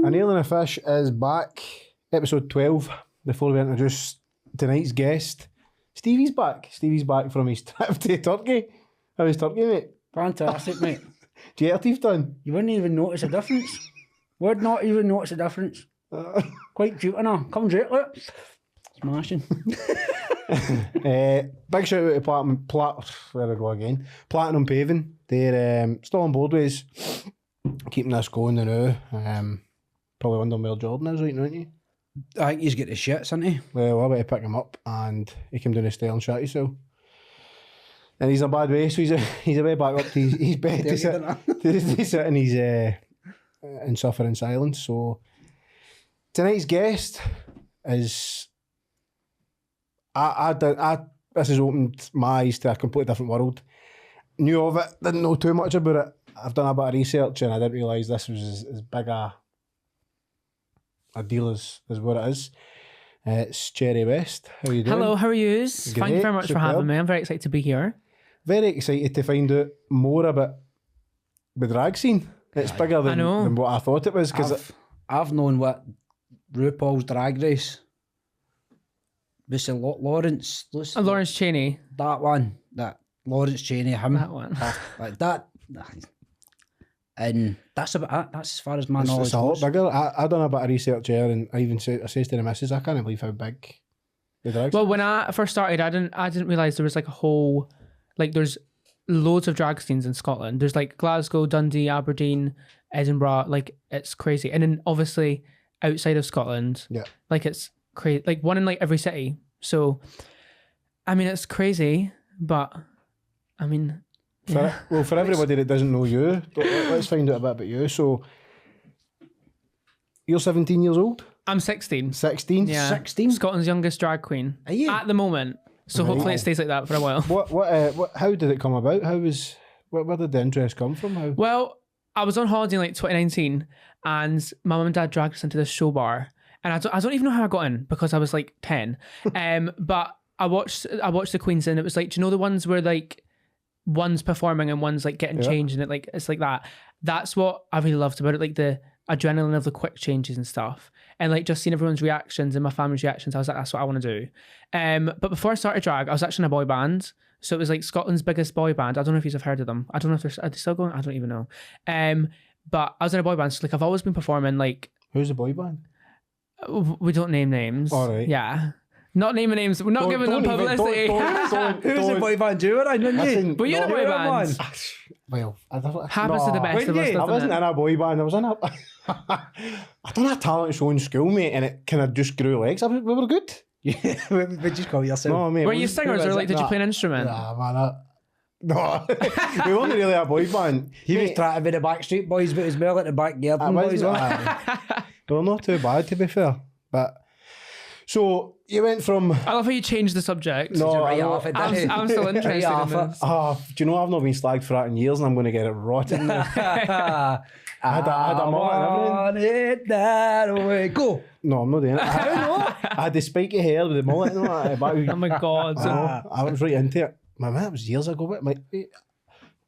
A Nail in a Fish is back. Episode 12. Before we introduce tonight's guest, Stevie's back. Stevie's back from his trip to Turkey. How was Turkey, mate? Fantastic, mate. Do you get your teeth done? You wouldn't even notice a difference. Would not even notice a difference. Quite cute enough. Comes right, look. Smashing. Big shout out to where I go again. Platinum Paving. They're still on board with us. Keeping this going now. Probably wondering where Jordan is right now, aren't you? I think he's got the shits, isn't he? Well, I went to pick him up and he came down the stair and shot himself. And he's in a bad way, so he's a way back up to his bed to sit in his and suffer in silence. So tonight's guest is this has opened my eyes to a completely different world. Knew of it, didn't know too much about it. I've done a bit of research and I didn't realise this was as big a deal as what it is. It's Cherry West. How are you doing? Hello, how are you? Thank you very much for having me. I'm very excited to be here. Very excited to find out more about the drag scene. It's bigger than what I thought it was. Because I've known what RuPaul's Drag Race. This is Lawrence. Lawrence Chaney. That one. That Lawrence Chaney. Him. That one. Like that. And that's about it. That's as far as my knowledge goes. It's a lot bigger. I done a bit of research here, and I says to the missus, I can't believe how big the drag. Well, when I first started, I didn't realise there was like a whole, like there's loads of drag scenes in Scotland. There's like Glasgow, Dundee, Aberdeen, Edinburgh. Like it's crazy, and then obviously outside of Scotland, like it's crazy. Like one in like every city. So, I mean, it's crazy, but I mean. For everybody that doesn't know you, let's find out a bit about you. So, you're 17 years old? I'm 16. 16? Yeah. 16? Scotland's youngest drag queen. Are you? At the moment. So hopefully it stays like that for a while. How did it come about? Where did the interest come from? Well, I was on holiday in like 2019 and my mum and dad dragged us into this show bar. And I don't even know how I got in because I was like 10. But I watched the queens and it was like, do you know the ones where like, one's performing and one's like getting changed and it's like that. That's what I really loved about it, like the adrenaline of the quick changes and stuff, and like just seeing everyone's reactions and my family's reactions. I was like, that's what I want to do. But before I started drag, I was actually in a boy band, so it was like Scotland's biggest boy band. I don't know if you've heard of them. I don't know if are they still going. I don't even know. But I was in a boy band, so like I've always been performing. Like, who's the boy band? We don't name names. All right. Yeah. Not naming names. We're not giving them publicity. Who's a boy band duo? I didn't. Were you in a boy band? Well, happens to the best of us. I wasn't in a boy band. I was in a. I done a talent show in school, mate, and it kind of just grew legs. We were good. Yeah, we just call yourself. No, mate. Were you singers or like did you play an instrument? Nah, man. No, we weren't really a boy band. He was trying to be the Backstreet Boys, but it was more like the Backyard Boys. Well, not too bad to be fair, but. So you went from. I love how you changed the subject. No, I'm still interested in this. Do you know I've not been slagged for that in years, and I'm going to get it rotten. I had a mullet and everything. That away. Go. No, I'm not doing it. I had the spiky hair with the mullet. Oh my god! I was right into it. That was years ago.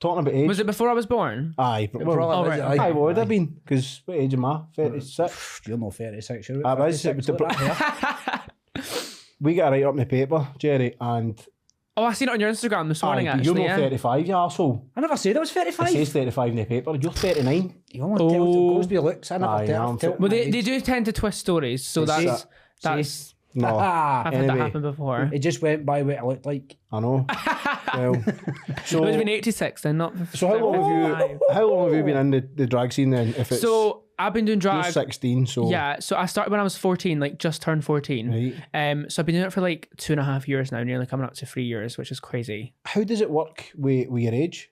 Talking about age. Was it before I was born? Aye. I would have been, because what age am I? 36. You're not 36, you're I was. We got a write up in the paper, Jerry, and... Oh, I seen it on your Instagram this morning, actually. You're not 35, you arsehole. I never said I was 35. It says 35 in the paper. You're 39. You only tell it goes with your looks. I never tell. Well, they do tend to twist stories, so that's... No. I've had that happen before. It just went by what it looked like. I know. Well, so it would have been 86 then, not... So how long have you been in the drag scene then? So I've been doing drag... You're 16, so... Yeah, so I started when I was 14, like just turned 14. Right. So I've been doing it for like 2.5 years now, nearly coming up to 3 years, which is crazy. How does it work with your age?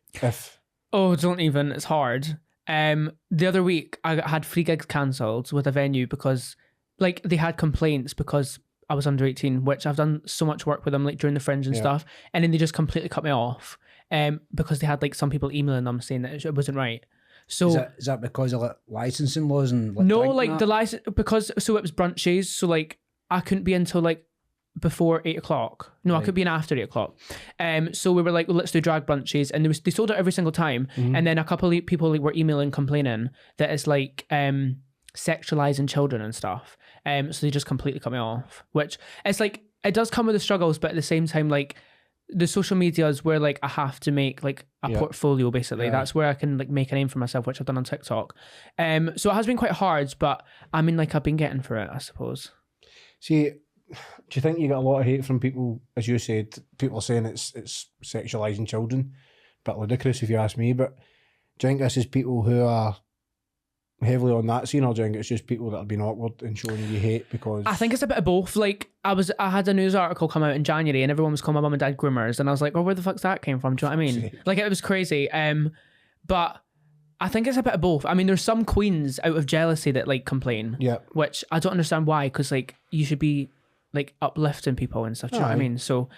Oh, don't even. It's hard. The other week, I had 3 gigs cancelled with a venue because like they had complaints because I was under 18, which I've done so much work with them like during the Fringe and stuff, and then they just completely cut me off because they had like some people emailing them saying that it wasn't right. So is that because of like licensing laws and like, no, like the license, because so it was brunches, so like I couldn't be until like before 8 o'clock. No, right. I could be in after 8 o'clock. So we were like, well, let's do drag brunches, and they sold out every single time. And then a couple of people like were emailing complaining that it's like sexualizing children and stuff. So they just completely cut me off, which it's like, it does come with the struggles, but at the same time, like the social media is where like I have to make like a portfolio basically. Yeah. That's where I can like make a name for myself, which I've done on TikTok. So it has been quite hard, but I mean, like I've been getting for it, I suppose. See, do you think you get a lot of hate from people, as you said, people saying it's sexualising children? A bit ludicrous if you ask me, but do you think this is people who are heavily on that scene, or do you think it's just people that have been awkward and showing you hate because... I think it's a bit of both. Like I had a news article come out in January and everyone was calling my mum and dad groomers, and I was like, oh, where the fuck's that came from? Do you know what I mean? Like it was crazy. But I think it's a bit of both. I mean, there's some queens out of jealousy that like complain, which I don't understand why, because like you should be like uplifting people and stuff. Do you know what I mean? So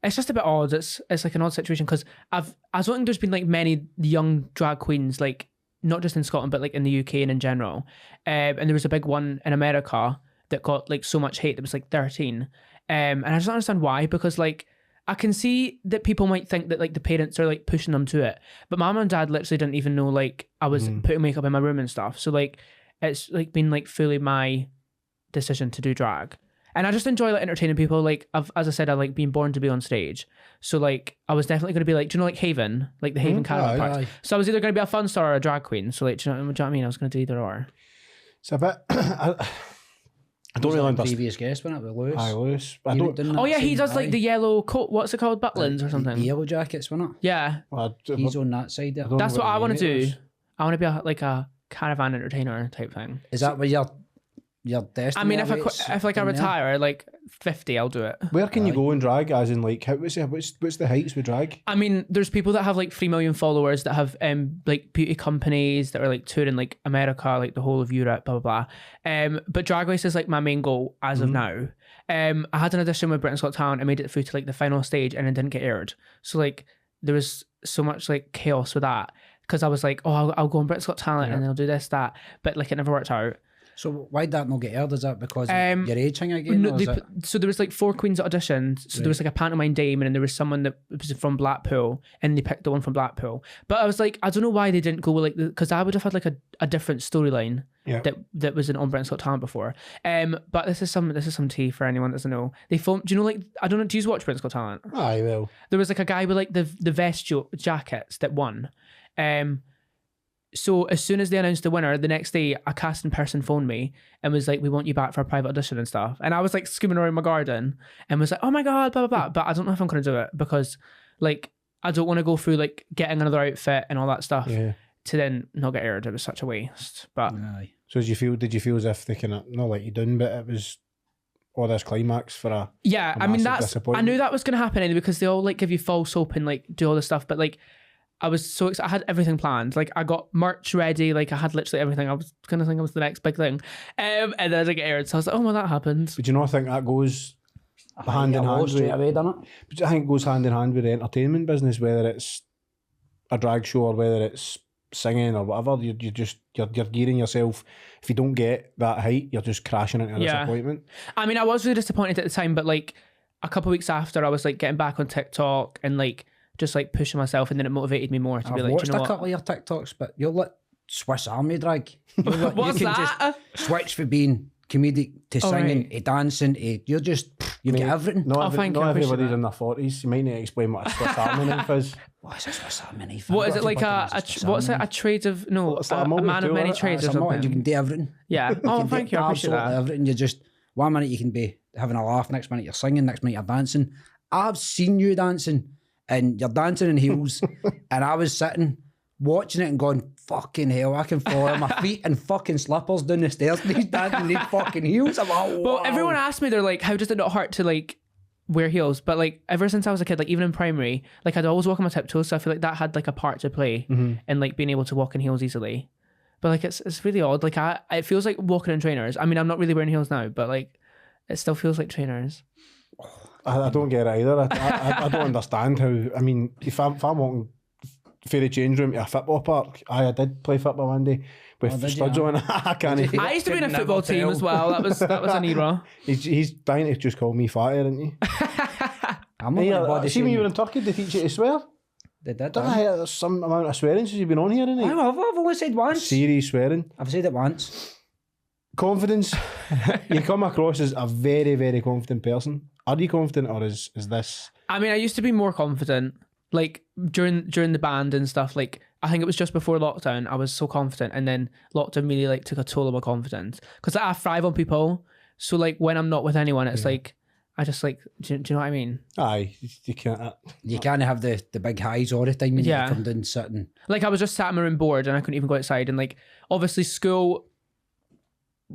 it's just a bit odd. It's like an odd situation, because I don't think there's been like many young drag queens, like not just in Scotland but like in the UK and in general. And there was a big one in America that got like so much hate that was like 13. And I just don't understand why, because like I can see that people might think that like the parents are like pushing them to it, but my mum and dad literally didn't even know like I was putting makeup in my room and stuff. So like it's like been like fully my decision to do drag. And I just enjoy like entertaining people. Like as I said, I like being born to be on stage. So like I was definitely going to be like, do you know like Haven? Like the Haven Caravan Park. So I was either going to be a fun star or a drag queen. So like, do you know what I mean? I was going to do either or. It's a bit... I don't really understand. Previous guest, wasn't it, with Lewis? Aye, Lewis. Oh yeah, he does like the yellow coat. What's it called? Butlins or something? The yellow jackets, wasn't it? Yeah. He's on that side there. That's what I want to do. I want to be like a caravan entertainer type thing. Is that where you're destined? I mean, if I retire, like 50, I'll do it. Where can you go in drag? As in, like, what's the heights with drag? I mean, there's people that have like 3 million followers that have like beauty companies that are like touring like America, like the whole of Europe, blah blah blah. But Drag Race is like my main goal as of now. I had an audition with Britain's Got Talent. I made it through to like the final stage and it didn't get aired. So like there was so much like chaos with that, because I was like, oh, I'll go on Britain's Got Talent and then I'll do this, that, but like it never worked out. So why did that not get aired? Is that because of your age thing again? No, so there was like 4 queens that auditioned. So there was like a pantomime dame, and then there was someone that was from Blackpool, and they picked the one from Blackpool. But I was like, I don't know why they didn't go with like, because I would have had like a different storyline that was in on Britain's Got Talent before. But this is some tea for anyone that doesn't know. They filmed. Do you know like, I don't know? Do you watch Britain's Got Talent? Aye, well. There was like a guy with like the vest jackets that won. So as soon as they announced the winner, the next day a casting person phoned me and was like, we want you back for a private audition and stuff. And I was like screaming around my garden and was like, oh my God, blah, blah, blah. But I don't know if I'm going to do it, because like, I don't want to go through like getting another outfit and all that stuff to then not get aired. It was such a waste. But so did you feel as if they kind of, not let you down, but it was all this climax for a I mean, I knew that was going to happen anyway, because they all like give you false hope and like do all this stuff. But like, I was so excited. I had everything planned. Like I got merch ready. Like I had literally everything. I was going to think it was the next big thing. And then I get aired. So I was like, oh, well, that happened. But you know, I think that goes hand in hand. Straight away, done it. But I think it goes hand in hand with the entertainment business, whether it's a drag show or whether it's singing or whatever. You're gearing yourself. If you don't get that height, you're just crashing into a disappointment. I mean, I was really disappointed at the time, but like a couple of weeks after, I was like getting back on TikTok and like just like pushing myself, and then it motivated me more to be like, watched you know a couple of your TikToks, but you're like Swiss Army drag. What's you can that? Just switch from being comedic to singing to dancing to you've got everything. Not everybody's in their 40s. You might need to explain what a Swiss Army knife is. What is a Swiss Army knife? What is it, like a trade of a man of many trades or something? You can do everything. Yeah. Oh, thank you. I appreciate that. Everything. You just 1 minute you can be having a laugh, next minute you're singing, next minute you're dancing. I've seen you dancing. And you're dancing in heels, and I was sitting watching it and going, fucking hell, I can fall on my feet and fucking slippers down the stairs, and he's dancing in fucking heels. I'm like, wow. Well, everyone asked me, they're like, how does it not hurt to like wear heels? But like ever since I was a kid, like even in primary, like I'd always walk on my tiptoes, so I feel like that had like a part to play in like being able to walk in heels easily. But like it's really odd. Like it feels like walking in trainers. I mean, I'm not really wearing heels now, but like it still feels like trainers. I don't get it either. I don't understand how. I mean, if I'm walking through the change room to a football park, I did play football one day with studs on. I can't. I used to be in a football team as well. That was an era. He's dying to just call me fatty, isn't he? I'm not see when you were in Turkey, they teach you to swear. They did. There's some amount of swearing since you've been on here, isn't it? I've only said once. Serious swearing. I've said it once. confidence. You come across as a very, very confident person. Are you confident, or is this? I mean, I used to be more confident, like during the band and stuff. Like I think it was just before lockdown, I was so confident, and then lockdown really like took a toll of my confidence because I thrive on people. So like when I'm not with anyone, it's like I just like. Do you know what I mean? Aye, you can't. You can't have the big highs all the time when you come down sitting. Like I was just sat in my room bored, and I couldn't even go outside. And like obviously school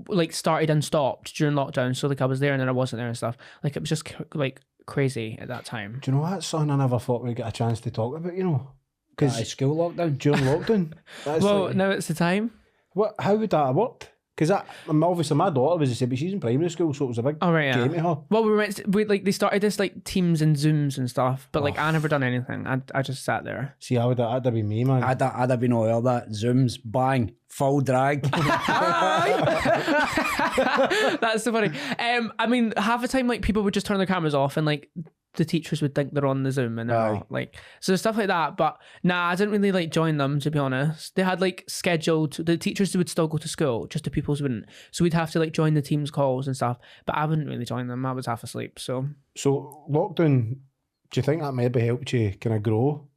like started and stopped during lockdown, so like I was there and then I wasn't there and stuff. Like it was just like crazy at that time. Do you know what, son? I never thought we'd get a chance to talk about. You know, because school lockdown. During lockdown. Well, now it's the time. What? How would that have worked? Because obviously my daughter was the same, but she's in primary school, so it was a big game to her. Well, they started this like Teams and Zooms and stuff, but like I never done anything. I just sat there. See, that'd have been me, man. I'd have been all that. Zooms, bang, full drag. That's so funny. I mean, half the time like people would just turn their cameras off and like the teachers would think they're on the Zoom and they're not, like, so stuff like that. But nah, I didn't really like join them, to be honest. They had like scheduled, the teachers would still go to school, just the pupils wouldn't. So we'd have to like join the Teams calls and stuff, but I wouldn't really join them. I was half asleep. So lockdown, do you think that maybe helped you kind of grow?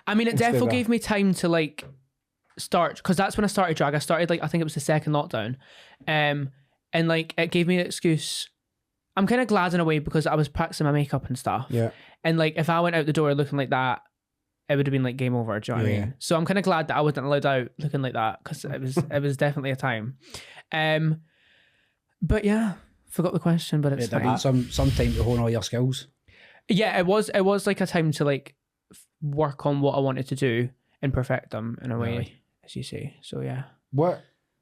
I mean, it definitely gave me time to like start, because that's when I started drag. I started like, I think it was the second lockdown, and like it gave me an excuse. I'm kind of glad in a way because I was practicing my makeup and stuff. Yeah. And like if I went out the door looking like that, it would have been like game over. Do you know what I mean? So I'm kind of glad that I wasn't allowed out looking like that, because it was definitely a time. But yeah, forgot the question, but it's fine. Some time to hone all your skills. Yeah, it was like a time to like work on what I wanted to do and perfect them in a way, as you say. So yeah.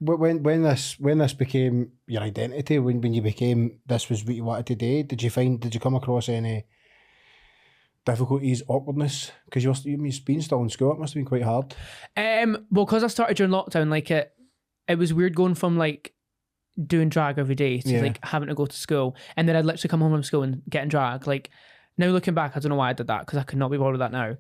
When this became your identity, when you became, this was what you wanted to do, did you come across any difficulties, awkwardness? Because you've been still in school, it must have been quite hard. Well, because I started during lockdown, like it was weird going from like doing drag every day to like having to go to school, and then I'd literally come home from school and get in drag. Like now looking back, I don't know why I did that, because I could not be bothered with that now.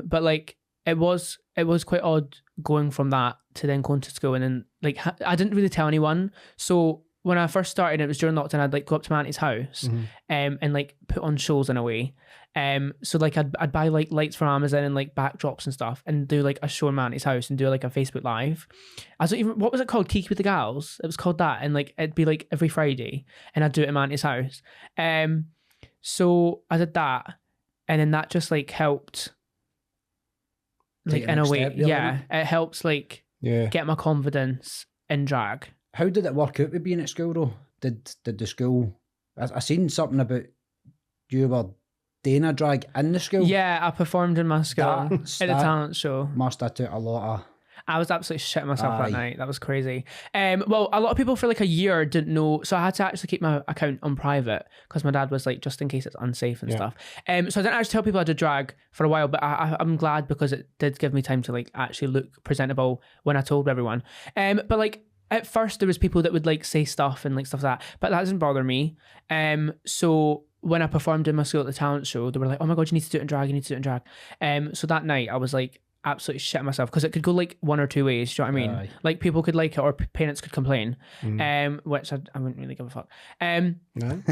But like it was quite odd going from that to then going to school, and then like I didn't really tell anyone. So when I first started, it was during lockdown, I'd like go up to my auntie's house and like put on shows in a way. So like I'd buy like lights from Amazon and like backdrops and stuff, and do like a show in my auntie's house and do like a Facebook Live. I don't even, what was it called? Kiki with the Gals. It was called that, and like it'd be like every Friday, and I'd do it in my auntie's house. So I did that, and then that just like helped. Like in a way, it helps like get my confidence in drag. How did it work out with being at school though? Did the school? I seen something about you were doing a drag in the school. Yeah, I performed in my school at the talent show. Must have took a lot of. I was absolutely shitting myself that night. That was crazy. Well, a lot of people for like a year didn't know, so I had to actually keep my account on private because my dad was like, just in case it's unsafe and stuff. So I didn't actually tell people I did drag for a while, but I'm glad because it did give me time to like actually look presentable when I told everyone. But like at first there was people that would like say stuff and like stuff like that, but that doesn't bother me. So when I performed in my school at the talent show, they were like, oh my God, you need to do it in drag, you need to do it in drag. So that night I was like, absolutely shit myself, because it could go like one or two ways. Do you know what I mean? Like people could like it, or parents could complain, which I wouldn't really give a fuck. No.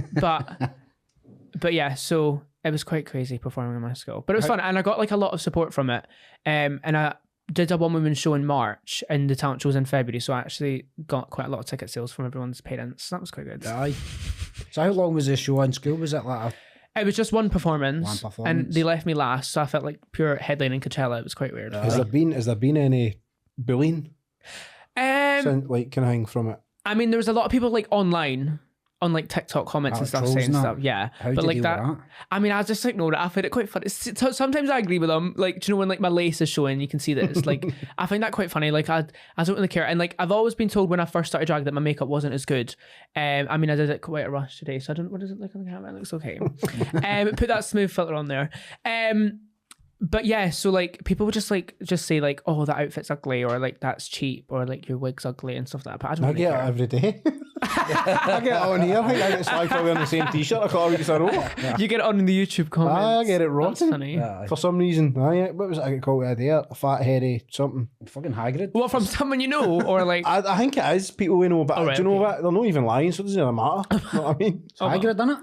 But yeah, so it was quite crazy performing in my school, but it was fun, and I got like a lot of support from it. And I did a one-woman show in March, and the talent show was in February, so I actually got quite a lot of ticket sales from everyone's parents. That was quite good. Aye. So how long was the show in school? Was it like It was just one performance, and they left me last, so I felt like pure headlining Coachella. It was quite weird. Has there been any bullying? Like kind of hang from it. I mean, there was a lot of people like online, on like TikTok comments and stuff saying stuff. Yeah, but like that. I mean, I just ignored it. I find it quite funny. Sometimes I agree with them. Like, do you know when like my lace is showing, you can see that it's like I find that quite funny. Like I don't really care. And like I've always been told when I first started drag that my makeup wasn't as good. I mean, I did it quite a rush today, so I don't. What does it look on the camera? It looks okay. Put that smooth filter on there. But yeah, so like people would just say like, oh, that outfit's ugly, or like that's cheap, or like your wig's ugly and stuff like that. But I don't really care. Every day. I get it on here. I think I get slagged for wearing the same t-shirt a couple of weeks in a row. You get it on in the YouTube comments. I get it That's rotten. funny. For some reason. What was it I get called the idea? A fat, hairy something. Fucking Hagrid. What, from someone you know, or like? I think it is people we know, but Oh, right, do you know okay. what? They're not even lying, so it doesn't really matter. You know what I mean? Hagrid, done it?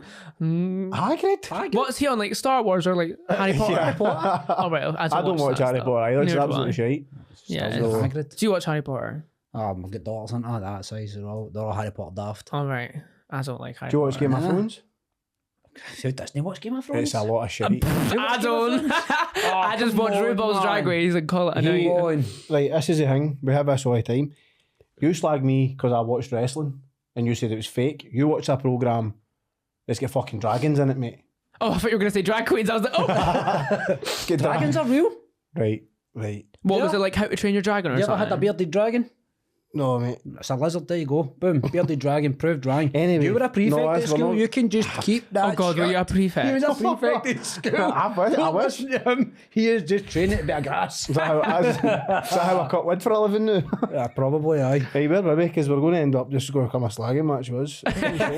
Hagrid? What's he on, like Star Wars or like Harry Potter? Yeah. Oh right, I don't watch that Harry stuff. Potter either. It's Neither do absolutely I. shite. Yeah. So- Hagrid. Do you watch Harry Potter? I've got daughters into that size. They're all Harry Potter daft. All right, I don't like Harry Do you watch Potter. Game of Thrones? Who doesn't watch Game of Thrones? It's a lot of shit. I don't. I just watch come on, RuPaul's Drag man. Race and call it a night. Come on. Right, this is the thing. We have this all the time. You slag me because I watched wrestling and you said it was fake. You watch a programme that's got fucking dragons in it, mate. Oh, I thought you were going to say drag queens. I was like, oh. Get Dragons are real. Right. What was it like, How to Train Your Dragon or You ever something? had a bearded dragon? No, mate. It's a lizard, there you go. Boom. Bearded dragon, proved drawing. Anyway, You were a prefect no, at that's- we're school. not- You can just keep that. Oh God, were you a prefect? He was a prefect at school. I wish. Listen to him. He is just training to be a grass. Is that how I cut wood for a living now? Yeah, probably, aye. Hey, where were we? Because we're going to end up just going to come a slagging match with us.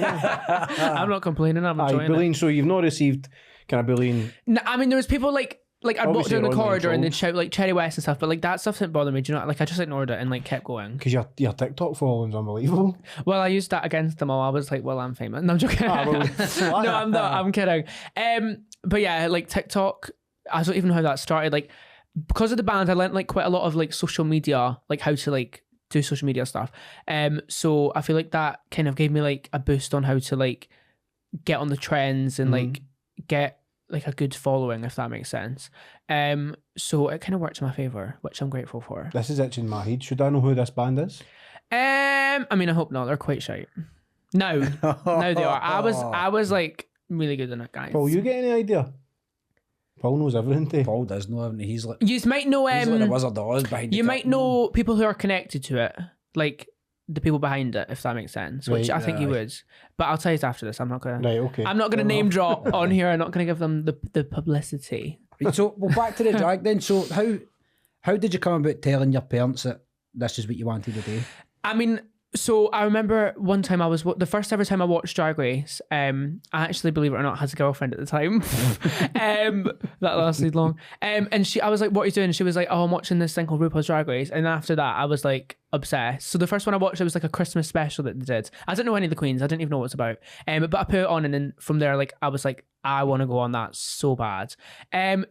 I'm not complaining. I'm Aye, enjoying it. bullying. So you've not received kind of bullying. No, I mean, there was people like I'd walk Obviously down the online corridor and they'd trolls. shout like Cherry West and stuff, but like that stuff didn't bother me. Do you know? Like I just ignored it and like kept going. Because your TikTok following's unbelievable. Well, I used that against them all. I was like, well, I'm famous. No, I'm joking. Ah, well, No, I'm not. I'm kidding. But yeah, like TikTok, I don't even know how that started. Like because of the band, I learned like quite a lot of like social media, like how to like do social media stuff. So I feel like that kind of gave me like a boost on how to like get on the trends and like get like a good following, if that makes sense. So it kind of worked in my favor, which I'm grateful for. This is itching my head. Should I know who this band is? I mean, I hope not. They're quite shite. No, no, they are. I was like really good in it, guys. Paul, you get any idea? Paul knows everything. Too. Paul does know, haven't he? He's like You might know. the Wizard of Oz behind the You might curtain. know people who are connected to it, like the people behind it, if that makes sense. Which Right, I think you would. But I'll tell you after this. I'm not gonna. Right, okay. I'm not gonna name drop on here. I'm not gonna give them the publicity. Right, so, well, back to the drag then. So, how did you come about telling your parents that this is what you wanted to do? I mean, so I remember one time the first ever time I watched Drag Race. I actually, believe it or not, had a girlfriend at the time. That lasted long. And I was like, "What are you doing?" And she was like, "Oh, I'm watching this thing called RuPaul's Drag Race." And after that, I was like obsessed. So the first one I watched, it was like a Christmas special that they did. I didn't know any of the queens. I didn't even know what it's about. But I put it on, and then from there, like I was like, I want to go on that so bad.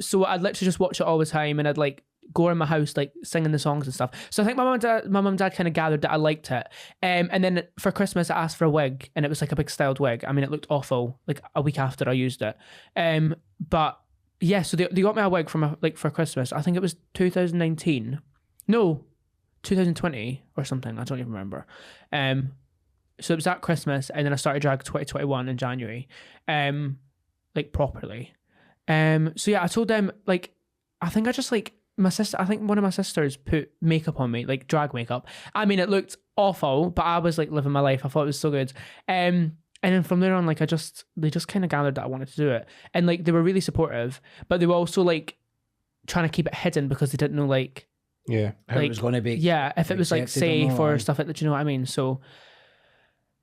So I'd literally just watch it all the time, and I'd like go around my house like singing the songs and stuff. So I think my mum and dad kind of gathered that I liked it. And then for Christmas I asked for a wig, and it was like a big styled wig. I mean, it looked awful like a week after I used it. But yeah, so they got me a wig for Christmas. I think it was 2019. No, 2020 or something. I don't even remember. So it was at Christmas, and then I started drag 2021 in January. Like properly. So yeah, I told them like I think I just like my sister, I think one of my sisters put makeup on me, like drag makeup. I mean, it looked awful, but I was like living my life. I thought it was so good. And then from there on, like they just kind of gathered that I wanted to do it. And like they were really supportive, but they were also like trying to keep it hidden because they didn't know like, Yeah. How it was going to be. yeah, if it was like accepted or safe not, or aye. stuff like that, do you know what I mean? So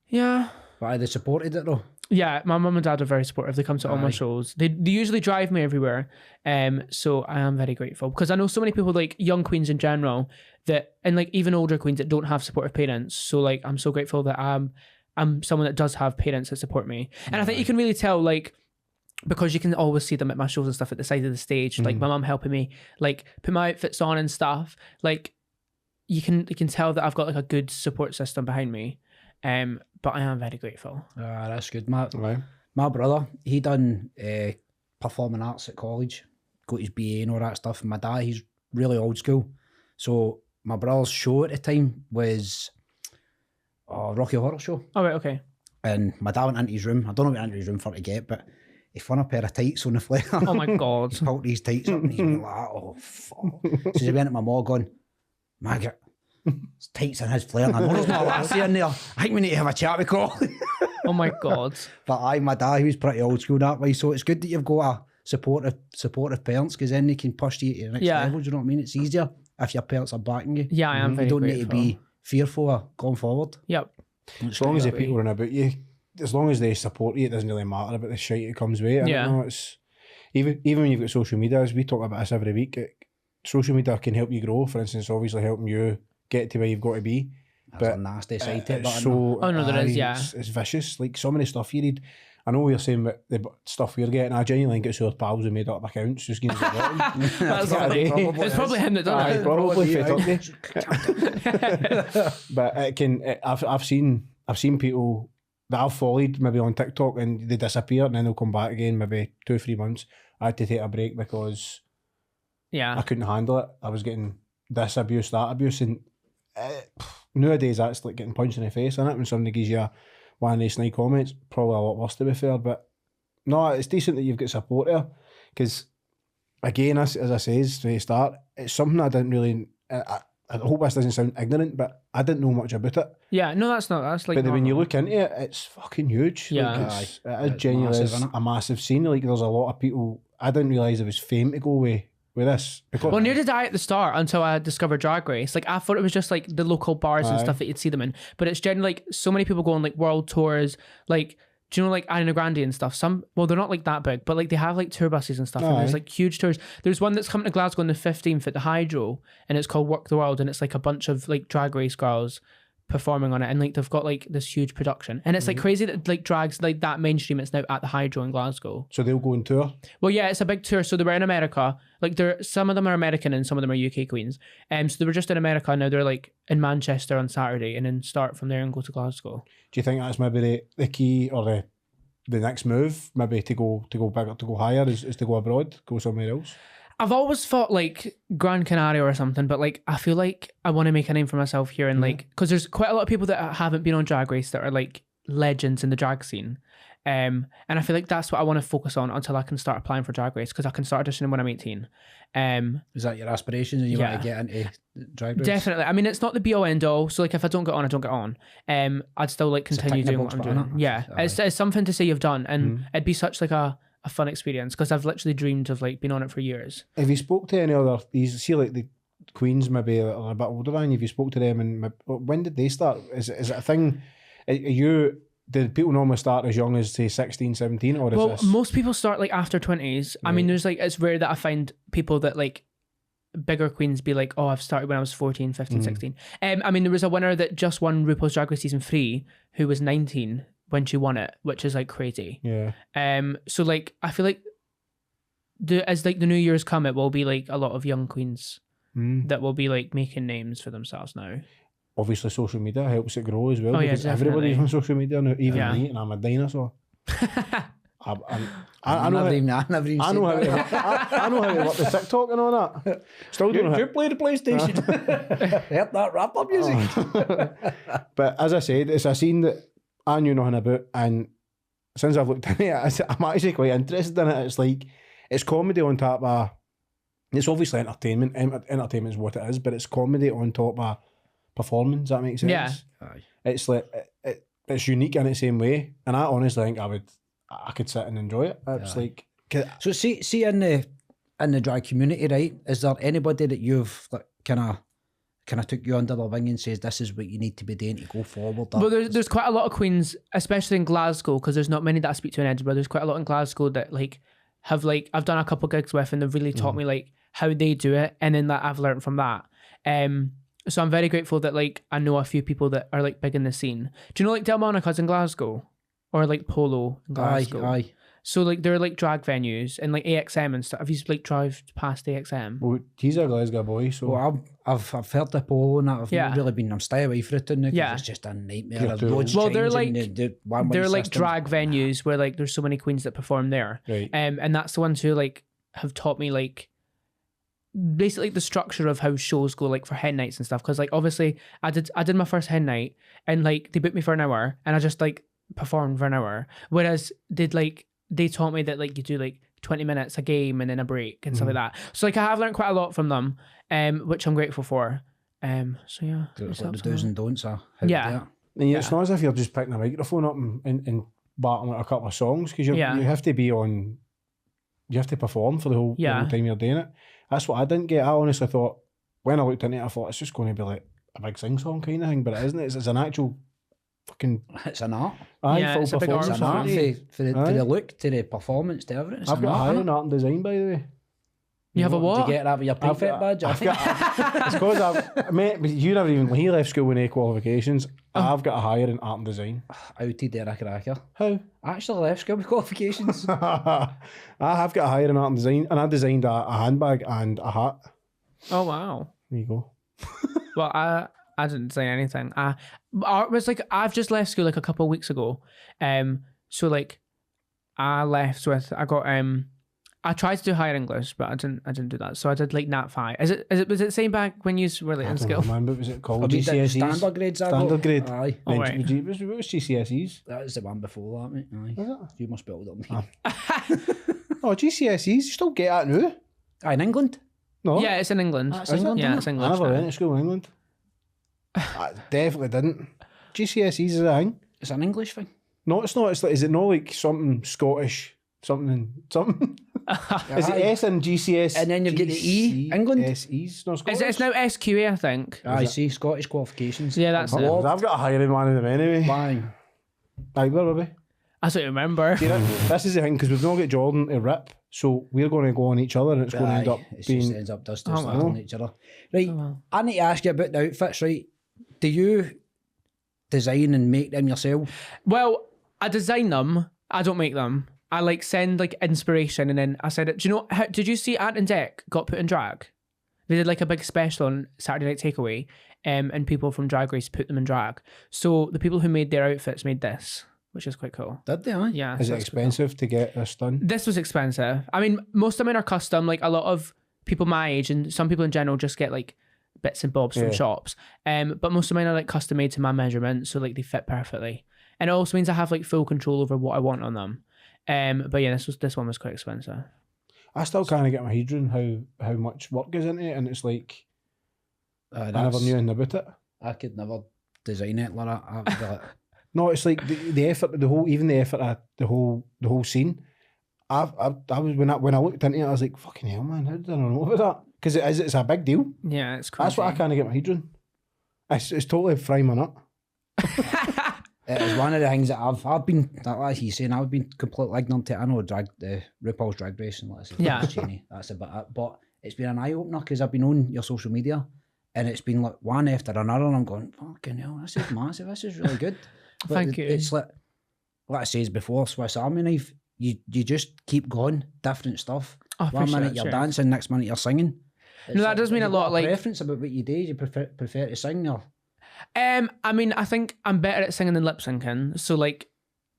yeah. But they supported it though. Yeah, my mum and dad are very supportive. They come to all my Aye. shows. They usually drive me everywhere. So I am very grateful because I know so many people, like young queens in general, that and like even older queens that don't have supportive parents. So like I'm so grateful that I'm someone that does have parents that support me. And I think you can really tell, like, because you can always see them at my shows and stuff at the side of the stage. Like my mum helping me like put my outfits on and stuff. Like you can tell that I've got like a good support system behind me. But I am very grateful. That's good. My Right. brother, he done performing arts at college, got his BA and all that stuff. And my dad, he's really old school. So my brother's show at the time was Rocky Horror Show. Oh, right, okay. And my dad went into his room. I don't know what he went into his room for to get, but he found a pair of tights on the flare. Oh my God. He pulled these tights up and he's like, oh, fuck. So he went at my mom going, Margaret, it's tights in his flare. And I know there's not a lassie in there. I think we need to have a chat with Colin. Oh my God. But my dad, he was pretty old school that way. So it's good that you've got a supportive parents, because then they can push you to the next level. Do you know what I mean? It's easier if your parents are backing you. Yeah, I am very You don't grateful. need to be fearful of going forward. Yep. as long as the people are about you, as long as they support you, it doesn't really matter about the shit that comes with it. I don't know, it's even when you've got social media, as we talk about this every week, social media can help you grow. For instance, obviously helping you get to where you've got to be. That's a nasty side to it. It's so, there is, yeah. It's vicious. Like some of the stuff you read, I know you're saying about the stuff we're getting. I genuinely think it's our pals who made up accounts just getting It's probably him that done it. Probably but it can. I've seen people that I've followed maybe on TikTok and they disappear and then they'll come back again maybe 2 or 3 months. I had to take a break because I couldn't handle it. I was getting this abuse, that abuse, and nowadays that's like getting punched in the face, isn't it? When somebody gives you one of these snide comments, probably a lot worse to be fair. But no, it's decent that you've got support there, because again, as I says to the start, it's something I didn't really. I hope this doesn't sound ignorant, but I didn't know much about it. Yeah, no, that's not. That's like. But when you look into it, it's fucking huge. Yeah, like it genuinely is a massive scene. Like there's a lot of people. I didn't realise there was fame to go with this. Because well, neither did I at the start until I discovered Drag Race. Like I thought it was just like the local bars and stuff that you'd see them in, but it's generally like so many people go on like world tours. Like, do you know like Ariana Grande and stuff? Well, they're not like that big, but like they have like tour buses and stuff, and there's like huge tours. There's one that's coming to Glasgow on the 15th at the Hydro, and it's called Work the World, and it's like a bunch of like Drag Race girls performing on it, and like they've got like this huge production, and it's like crazy that like drags like that mainstream. It's now at the Hydro in Glasgow. So they'll go on tour. Well, yeah, it's a big tour. So they were in America. Like some of them are American and some of them are UK queens. So they were just in America. Now they're like in Manchester on Saturday, and then start from there and go to Glasgow. Do you think that's maybe the key or the next move, maybe to go bigger, to go higher, is to go abroad, go somewhere else? I've always thought like Gran Canaria or something, but like I feel like I want to make a name for myself here, and like because there's quite a lot of people that haven't been on Drag Race that are like legends in the drag scene, and I feel like that's what I want to focus on until I can start applying for Drag Race, because I can start auditioning when I'm 18. Is that your aspirations, and you want to get into Drag Race? Definitely. I mean, it's not the be all end all. So like if I don't get on, I don't get on. I'd still like continue doing what I'm doing. Yeah, it's something to say you've done, and it'd be such like a fun experience, because I've literally dreamed of like being on it for years. Have you spoke to any other, you see like the queens maybe are a bit older than you, have you spoke to them, and when did they start? Is it a thing? Did people normally start as young as say 16, 17, or is this? Most people start like after 20s. I mean, there's like, it's rare that I find people that like bigger queens be like, oh, I've started when I was 14, 15, 16. I mean, there was a winner that just won RuPaul's Drag Race season 3 who was 19 when she won it, which is like crazy. Yeah. So like I feel like as like the new year's come, it will be like a lot of young queens that will be like making names for themselves now. Obviously social media helps it grow as well, because definitely. everybody's on social media now, even me, and I'm a dinosaur. I know how to work the TikTok and all that. Still don't know you play the PlayStation. Help that rapper music. But as I said, it's a scene that I knew nothing about, and since I've looked into it, I'm actually quite interested in it. It's like, it's comedy on top of, it's obviously entertainment. Entertainment is what it is, but it's comedy on top of performance. Does that make sense? Yeah. It's like it's unique in its same way, and I honestly think I could sit and enjoy it. It's like, so see in the drag community, right? Is there anybody that you've like kind of took you under the wing and says this is what you need to be doing to go forward? Well, there's quite a lot of queens, especially in Glasgow, because there's not many that I speak to in Edinburgh. There's quite a lot in Glasgow that like have like I've done a couple gigs with, and they've really taught me like how they do it, and then that I've learned from that. So I'm very grateful that like I know a few people that are like big in the scene. Do you know like Delmonico's in Glasgow, or like Polo in Glasgow? Aye. So like they're like drag venues, and like AXM and stuff. Have you like drive past AXM? Well, he's a Glasgow boy, so well, I've heard the Polo and that. I've not really been. I'm staying away from it now, because it's just a nightmare. Well, they're like they're like drag venues where like there's so many queens that perform there, right? And that's the ones who like have taught me like basically the structure of how shows go, like for hen nights and stuff. Because like obviously I did my first hen night, and like they booked me for an hour, and I just like performed for an hour, whereas they taught me that like you do like 20 minutes a game and then a break and stuff like that. So like I have learned quite a lot from them, which I'm grateful for. So yeah, it's like the do's and don'ts are. Yeah. And it's not as if you're just picking a microphone up and battling out a couple of songs, because you have to be on, you have to perform for the whole time you're doing it. That's what I didn't get. I honestly thought, when I looked into it, I thought it's just going to be like a big sing song kind of thing, but it isn't. It's an actual fucking... It's an art. Aye, Yeah, full it's a big performance. It's an art for Aye. the look, to the performance, to everything. It's I've an got art, higher innit? in art and design, by the way. You have a Did what? you get that with your prefect badge? I've got... It's because I've... Mate, you never even... He left school with any qualifications. I've got a higher in art and design. Outed there, a cracker. How? I actually left school with qualifications. I have got a higher in art and design, and I designed a handbag and a hat. Oh wow. There you go. Well, I didn't say anything. Art was like, I've just left school like a couple of weeks ago. So like I left with, I tried to do higher English, but I didn't do that. So I did like Nat 5. Was it the same back when you were like in school? Man, what was it called? I mean, GCSEs? standard grades. I Standard got. grade. Aye. Oh, Then right. what was GCSEs? That was the one before that, mate. Aye. Was it? You must be older than me. Oh, GCSEs, you still get that now? Aye, in England. No? Yeah, it's in England. That's England, Yeah, isn't it's it? I English. never now. went to school in England. I definitely didn't. GCSEs is a thing. It's an English thing. No, it's not. It's like, is it not like something Scottish? Something? Is it S in GCS? And then you get the E, England. GCSEs, no Scottish. It's now SQA, I think. I see, Scottish qualifications. Yeah, that's it. Oh, I've got a higher in one of them anyway. Bang. Aye, where were we? That's what I remember. See, this is the thing, because we've not got Jordan to rip, so we're going to go on each other and it's going to end up It just being... ends up dust Oh, slapping well. each other. Right, Oh, well. I need to ask you about the outfits, right? Do you design and make them yourself? Well, I design them. I don't make them. I like send like inspiration, and then I said it. Do you know? Did you see Ant and Dec got put in drag? They did like a big special on Saturday Night Takeaway, and people from Drag Race put them in drag. So the people who made their outfits made this, which is quite cool. Did they, aye? Yeah. Is so it that's quite cool. expensive to get this done? This was expensive. I mean, most of mine are custom. Like a lot of people my age and some people in general just get like bits and bobs from Yeah. shops. But most of mine are like custom made to my measurement, so like they fit perfectly. And it also means I have like full control over what I want on them. But yeah, this one was quite expensive. I still can't get my head around how much work goes into it, and it's like, I never knew anything about it. I could never design it like that. I'd be like, No, it's like the effort, even the effort of the whole scene. I was when I looked into it, I was like, fucking hell, man, how did I not know about that? Because it's a big deal. Yeah, it's crazy. That's what I can't get my head around. It's totally frying my nut. it is one of the things that I've been, like he's saying, I've been completely ignorant to it. I know RuPaul's Drag Race and let's say Yeah. Cheney, that's about it. But it's been an eye opener because I've been on your social media and it's been like one after another, and I'm going, fucking hell, this is massive. This is really good. But Thank you. It's like I said before, Swiss Army knife. You just keep going, different stuff. Oh, One appreciate minute it, you're sure. dancing, next minute you're singing. No, that does mean have a you lot, got like- preference about what you do. You prefer to sing or I mean, I think I'm better at singing than lip syncing. So like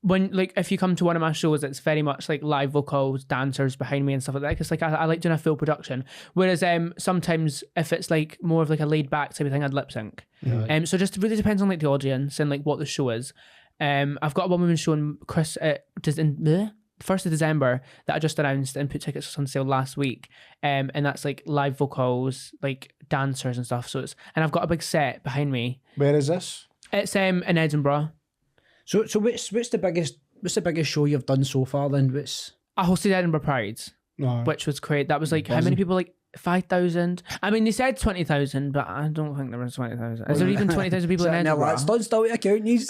if you come to one of my shows, it's very much like live vocals, dancers behind me and stuff like that. Because like I like doing a full production. Whereas sometimes if it's like more of like a laid back type of thing, I'd lip sync. So it just really depends on like the audience and like what the show is. I've got a one woman show in Chris in 1st of December that I just announced and put tickets on sale last week. And that's like live vocals, like dancers and stuff. So and I've got a big set behind me. Where is this? It's in Edinburgh. so. What's the biggest show you've done so far? Then I hosted Edinburgh Pride, No. which was great. That was like how many people? Like 5,000. I mean, they said 20,000, but I don't think there was 20,000. Is there even 20,000 people in Edinburgh? Lads, don't start with account news.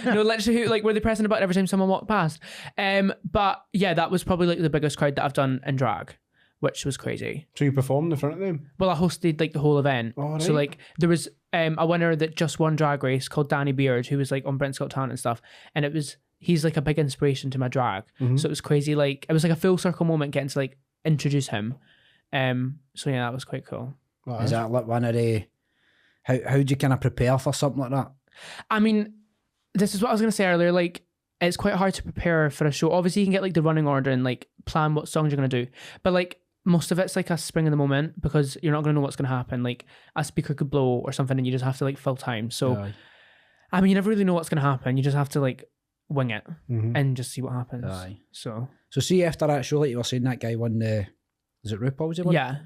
No, literally, like were they pressing a button every time someone walked past? But yeah, that was probably like the biggest crowd that I've done in drag, which was crazy. So you performed in front of them? Well, I hosted like the whole event. Oh, So right. like there was a winner that just won Drag Race called Danny Beard, who was like on Britain's Got Talent and stuff, and he's like a big inspiration to my drag. So it was crazy. Like it was like a full circle moment getting to like introduce him. So yeah, that was quite cool. Is that like one of the? How do you kind of prepare for something like that? I mean, this is what I was gonna say earlier. Like, it's quite hard to prepare for a show. Obviously, you can get like the running order and like plan what songs you're gonna do, but like most of it's like a spring in the moment because you're not gonna know what's gonna happen. Like a speaker could blow or something, and you just have to like fill time. So, Aye. I mean, you never really know what's gonna happen. You just have to like wing it Mhm. and just see what happens. Aye. So So see, after that show, like you were saying, that guy won the. Is it RuPaul's he won? yeah.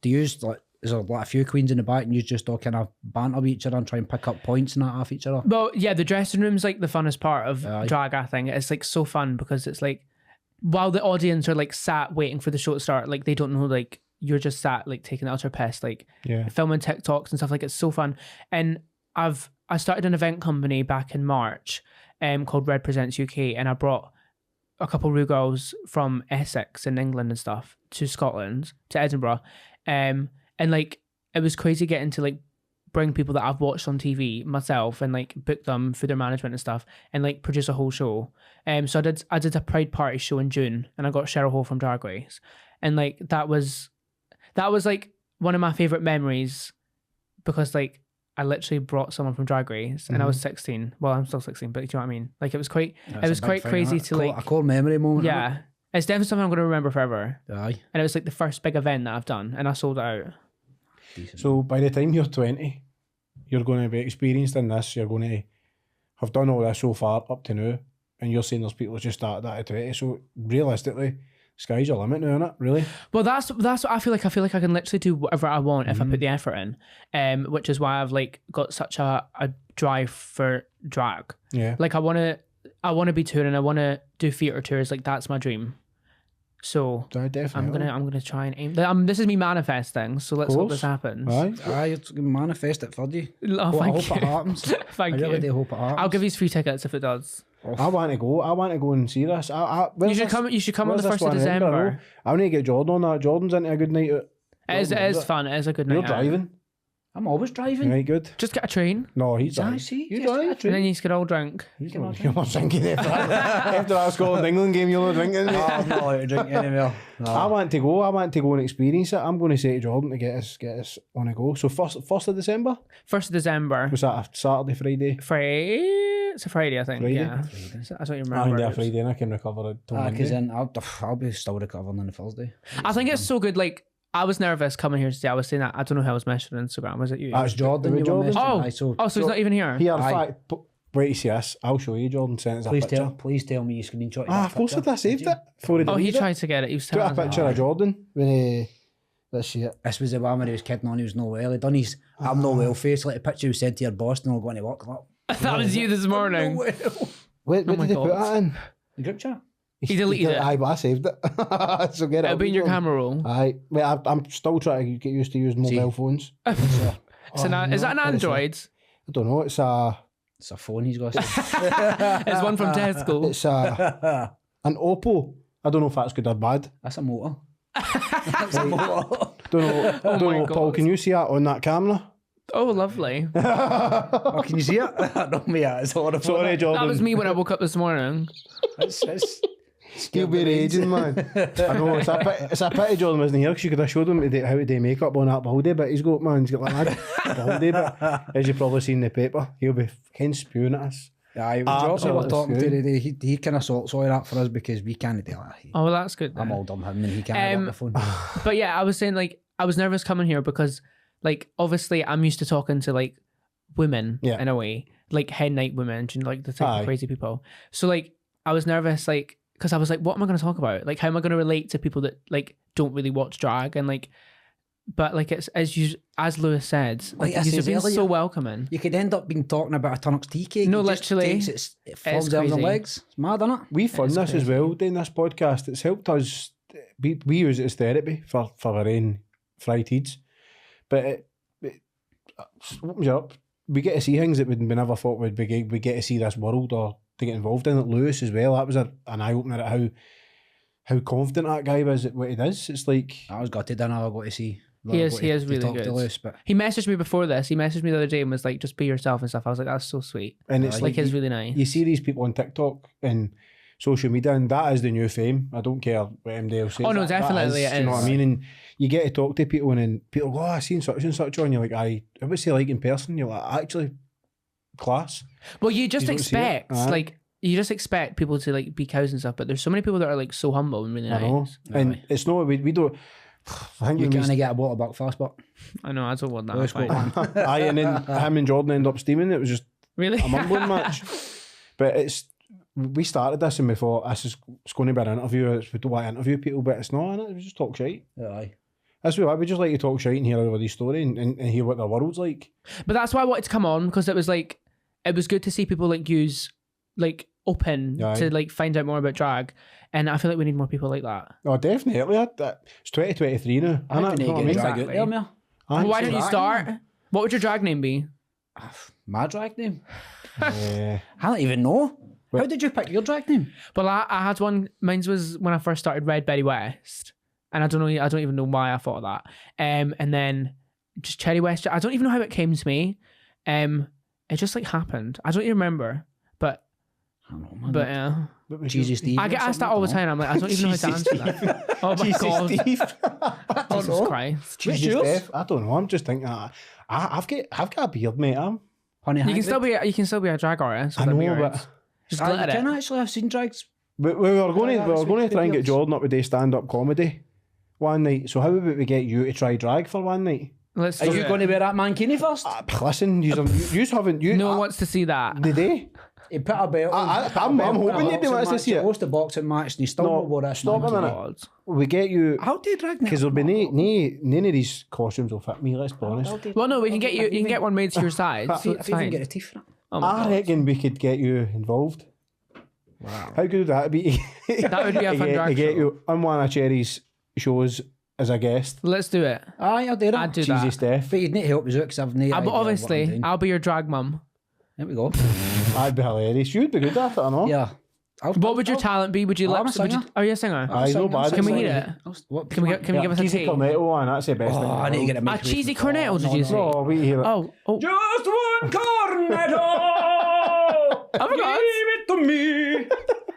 Do you use like? Is there like a few queens in the back, and you just all kind of banter with each other and try and pick up points and that off each other? Well, yeah, the dressing room's like the funnest part of Aye. drag, I think. It's like so fun because it's like while the audience are like sat waiting for the show to start, like they don't know, like you're just sat like taking the utter piss, like Yeah. filming TikToks and stuff. Like it's so fun. And I've I started an event company back in March called Red Presents UK, and I brought a couple of real girls from Essex in England and stuff to Scotland, to Edinburgh. And like, it was crazy getting to like bring people that I've watched on TV myself and like book them for their management and stuff and like produce a whole show. So I did a Pride Party show in June, and I got Cheryl Hole from Drag Race. And like, that was like one of my favorite memories, because like I literally brought someone from Drag Race and I was 16. Well, I'm still 16, but do you know what I mean? Like, it was quite crazy to like, a core memory moment. yeah, it's definitely something I'm going to remember forever. Aye. And it was like the first big event that I've done, and I sold it out. Decent. So by the time you're 20, you're going to be experienced in this. You're going to have done all this so far up to now, and you're saying there's people that just started that at 20. So realistically, sky's your limit now, isn't it? Really? Well, that's what I feel like. I feel like I can literally do whatever I want if I put the effort in. Which is why I've like got such a drive for drag. Yeah. Like, I want to be touring. I want to do theatre tours. Like, that's my dream. So Definitely. I'm gonna try and aim. This is me manifesting. So let's hope this happens. Aye. Manifest it for you. Oh, I thank hope you. it happens. Thank I really you. do hope it happens. I'll give you 3 tickets if it does. I want to go. I want to go and see this. You should come on the 1st of December. I need to get Jordan on that. Jordan's into a good night out. It is fun. It is a good night. You're driving. I'm always driving. Right, good. Just get a train. No, he's I driving. see. You Just drive. get a And train. then you just get all drunk. You're not drinking after that Scotland-England game. You're not drinking. Oh, I'm not allowed to drink anymore. No. I want to go. I want to go and experience it. I'm going to say to Jordan to get us on a go. So 1st of December. 1st of December. Was that a Saturday, Friday? Friday. It's a Friday, I think. Friday? Yeah. That's what you I remember. think a Friday, and I can recover it till Because Monday. then I'll be still recovering on the Thursday. I think it's so good. Like, I was nervous coming here today. I was saying that. I don't know how I was messaging on Instagram. Was it you? That's Jordan, you were messaging. Aye, so so he's not even here. Here, in Aye. fact, wait to see this. I'll show you. Jordan sent us a picture. please tell me you screenshot. Of course I saved it. Before he Oh, he deleted it. tried to get it. He was Took telling a us. picture of Jordan when he. Let's see it. This was the one where he was kidding on. He was no well. He done his I'm no well face. Like a picture he sent to your boss, and all going to work. That was you this morning. What my did they put God. that in? The group chat. He deleted it. Aye, but I saved it. So get it. It'll be in your camera roll. Aye. Wait, I'm still trying to get used to using mobile phones. Is that an Android? I don't know. It's a phone he's got. It's one from Tesco. It's an Oppo. I don't know if that's good or bad. That's a motor. That's a motor. Don't know. Don't my know. God. Paul, can you see that on that camera? Oh, lovely. Oh, can you see it? No, me. It's horrible. Sorry, Jordan. That was me when I woke up this morning. He'll be raging, man. I know, it's a pity Jordan wasn't here, because you could have showed him how to do makeup on that baldy, but he's got like mad baldy, but as you've probably seen in the paper, he'll be fucking spewing at us. Aye, Jordan we're talking to Absolutely today, he kind of sorry that for us, because we can't do that. Oh, well, that's good. I'm then. older than him, and he can't work the phone. But yeah, I was saying, like, I was nervous coming here because, like, obviously I'm used to talking to, like, women in a way, like head night women, you know, like the type of crazy people. So, like, I was nervous, like, because I was like, what am I going to talk about? Like, how am I going to relate to people that, like, don't really watch drag? And, like, but, like, it's as Lewis said, like, you've been so welcoming. You could end up being talking about a Tunnock's tea cake. No, It just literally. takes it forms arms and crazy. legs. It's mad, isn't it? We fund It's this as crazy. well, doing this podcast. It's helped us. We use it as therapy for our own frighties. But it opens you up. We get to see things that we never thought we get to see this world or to get involved in it. Lewis as well. That was an eye-opener at how confident that guy was at what he does. It's like... I was gutted, and I got to see. He is really talk good. to Lewis, but He messaged me before this. He messaged me the other day and was like, just be yourself and stuff. I was like, that's so sweet. And it's Like, it's really nice. You see these people on TikTok and social media, and that is the new fame. I don't care what MD says. Oh, no, definitely it Do you know what I is. mean? And you get to talk to people, and then people go, oh, I seen such and such on. You're like, what's he like in person? You're like, actually, class. Well, you just don't see it. expect, like, you just expect people to, like, be cows and stuff, but there's so many people that are, like, so humble and really I know. nice. And it's not, we don't... I think you when we can't get a bottle back fast, but I know, I don't want that. Lewis Fine. got one. Aye, and then him and Jordan end up steaming. It was just Really? a mumbling match. But we started this and we thought, it's going to be an interview. We don't want to interview people, but it's not, innit? We just talk shite. aye. That's what we just like to talk shite and hear everybody's story and hear what their world's like. But that's why I wanted to come on, because it was like, it was good to see people like use, like, open Aye. to like find out more about drag, and I feel like we need more people like that. Oh, definitely. It's 2023 now. I think we need to get drag out Exactly. there, Mel. Well, why don't you start? What would your drag name be? My drag name? Yeah. I don't even know. How did you pick your drag name? Well, I had one. Mine was when I first started Red Betty West, and I don't even know why I thought of that. And then just Cherry West. I don't even know how it came to me. It just like happened. I don't even remember, but I don't know, man. but yeah. Cheesy Steve. I get asked that all the time. I'm like, I don't even know how to answer that. Oh my god, Steve. Jesus Christ! Jesus, Steph. I don't know. I'm just thinking. I've got a beard, mate. Honey, You can still be a drag artist. I with a know, beard. but Just you glitter can it. actually have seen drags. we were going to try and get beards. Jordan up to do stand-up comedy one night. So how about we get you to try drag for one night? Let's Are do you it. going to wear that mankini first? Listen, you haven't. No one wants to see that. Did they? He put a belt on. I'm hoping you do want to see it. He lost the boxing match and he still not wore that. Stop a minute. God. We get you How do you drag because there'll be none of these costumes will fit me. Let's be honest. Well, no, we can get you. You can get one made to your size. So If it's you even fine. get a teeth for it. Oh my I God. reckon we could get you involved. Wow. How good would that be? That would be a fun to drag get show. you on one of Cherry's shows as a guest. Let's do it. Aye, I'll do that. I'd do Cheesy that. Steph. But you'd need help as well because I've no idea But what I'm obviously, doing. I'll be your drag mum. There we go. That'd be hilarious. You'd be good at it, I know. Yeah. What would your talent be? Would you I'm a lip? singer. Are you a singer? Aye, no bad. Can we It's hear like- it? Can we give us a cheesy taste? cornetto one? That's the best thing. Oh, I need to get a A microwave cheesy for- cornetto, did you say? No, we hear it. Oh, Just one cornetto. I forgot. Give it to me.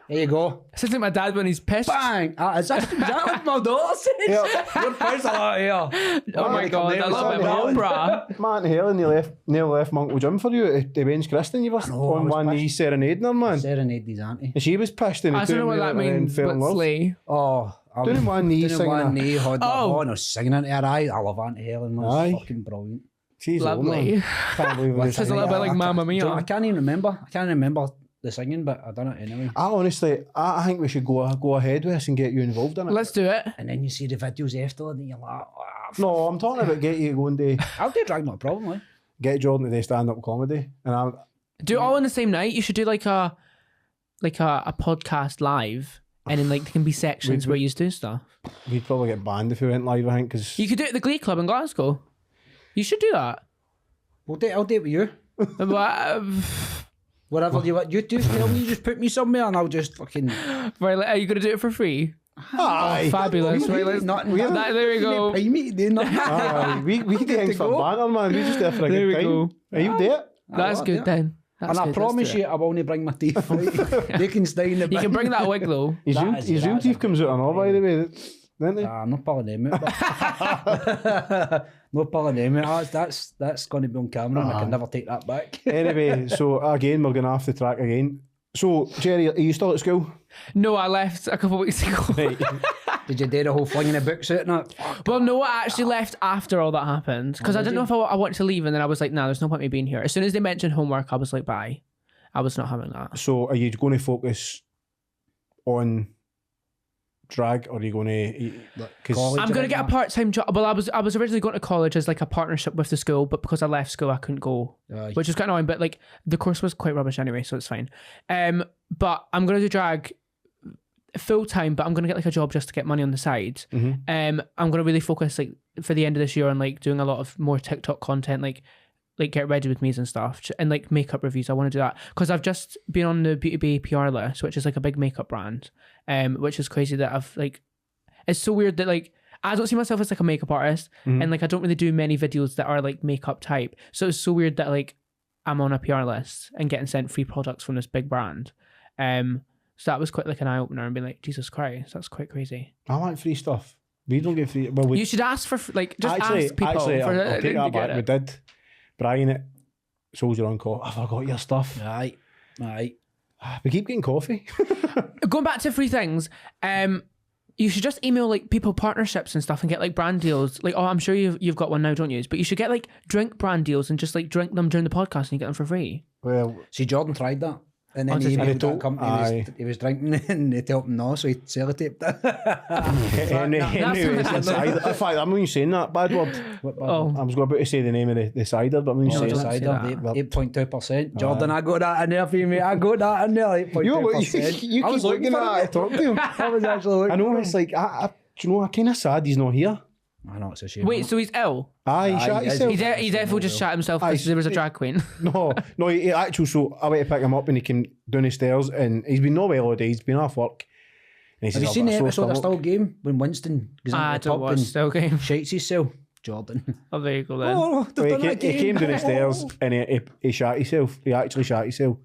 There you go. Sounds like my dad when he's pissed. Bang. Is that what my daughter says? Yeah. Your face a lot here. Oh my God, a little bit of opera. Man, Helen, nearly left my Uncle Jim for you to Ben's Kristen. You were know, I on was one knee serenading her, man. Serenade his auntie. And she was pissed and I don't know what that means, but Slee. Oh, I Doing one knee doing singing. one knee, had the Oh. horn, I was singing into her eye. I love Auntie Helen, man. Aye. It's fucking brilliant. She's old, Lovely. man. Can't believe it. It's a little bit like Mamma Do you know, I Mia. can't even remember. I can't remember the singing, but I done it anyway. I honestly, I think we should go ahead with this and get you involved in it. Let's do it. And then you see the videos after, and you're like, No, I'm talking about get you going to I'll do drag, not a problem, like. get Jordan to do stand-up comedy, and I'm Do it all on the same night. You should do like a podcast live, and then like there can be sections where you do stuff. we'd probably get banned if we went live. I think because You could do it at the Glee Club in Glasgow. You should do that. I'll do it with you. But, Whatever you want. You do tell me, you just put me somewhere, and I'll just fucking. right, like, are you gonna do it for free? aye, Fabulous. Right, let's Nothing. there we go. Pay me to do nothing. aye, we can do things for go. banter, man. We just there for a There good we time. go. Are you there? That's good then. That's And I good, let's promise do it. you, I won't bring my teeth. Right? They can stay in the You bin. can bring that wig though. His That is- real that is teeth a comes out and all, by the way, didn't he? I'm not pulling them out. But no pulling them out. That's going to be on camera, and I can never take that back. Anyway, so again, we're going to have to track again. So, Jerry, are you still at school? No, I left a couple of weeks ago. Right. Did you do the whole flinging the books out and that? Well, no, I actually left after all that happened because I didn't know if I wanted to leave, and then I was like, nah, there's no point me being here. As soon as they mentioned homework, I was like, bye. I was not having that. So, are you going to focus on drag, or are you going to? College? I'm going to get a right now? part-time job. Well, I was originally going to college as like a partnership with the school, but because I left school, I couldn't go, Aye. which is quite annoying. But like the course was quite rubbish anyway, so it's fine. But I'm going to do drag full-time, but I'm going to get like a job just to get money on the side. Mhm. I'm going to really focus like for the end of this year on like doing a lot of more TikTok content, like get ready with me's and stuff, and like makeup reviews. I want to do that because I've just been on the Beauty Bay PR list, which is like a big makeup brand, which is crazy that I've like, it's so weird that like I don't see myself as like a makeup artist, and like I don't really do many videos that are like makeup type, so it's so weird that like I'm on a PR list and getting sent free products from this big brand. So that was quite like an eye opener and being like, Jesus Christ, that's quite crazy. I want free stuff. We don't get free. Well, we You should ask for like just actually, ask people. Actually, for I'll take to that get back. We it. did. Brian it. Soldier on call. I forgot your stuff. Aye. We keep getting coffee. Going back to free things, you should just email like people partnerships and stuff and get like brand deals. Like, I'm sure you've got one now, don't you? But you should get like drink brand deals and just like drink them during the podcast and you get them for free. Well, See, Jordan tried that. And then Oh, he did he? emailed And he that company he was drinking and they told him no, so he sellotaped it. anyways, the cider. In fact, I'm only saying that bad word. Oh. I was about to say the name of the cider, but I'm only Oh, saying don't that. say Cider, that. 8.2%. Jordan, I got that in there for you, mate. I got that in there, 8.2%. You I keep was looking for at it. it. Talk to him. I was actually looking I know for it's like, do you know, I'm kind of sad he's not here. I know, it's a shame. Wait, so he's ill? Aye, he shot he is. himself. He definitely just shot himself because there was a drag queen. No, he actually, so I went to pick him up and he came down the stairs and he's been no well all day, he's been off work. And he Have you says, seen the "I've got a episode sore of Still stomach." Game when Winston goes into I the don't pub watch and Still Game. shakes himself? Jordan. Oh, there you go then. Oh, Well, he came down the stairs and he shot himself. He actually shot himself.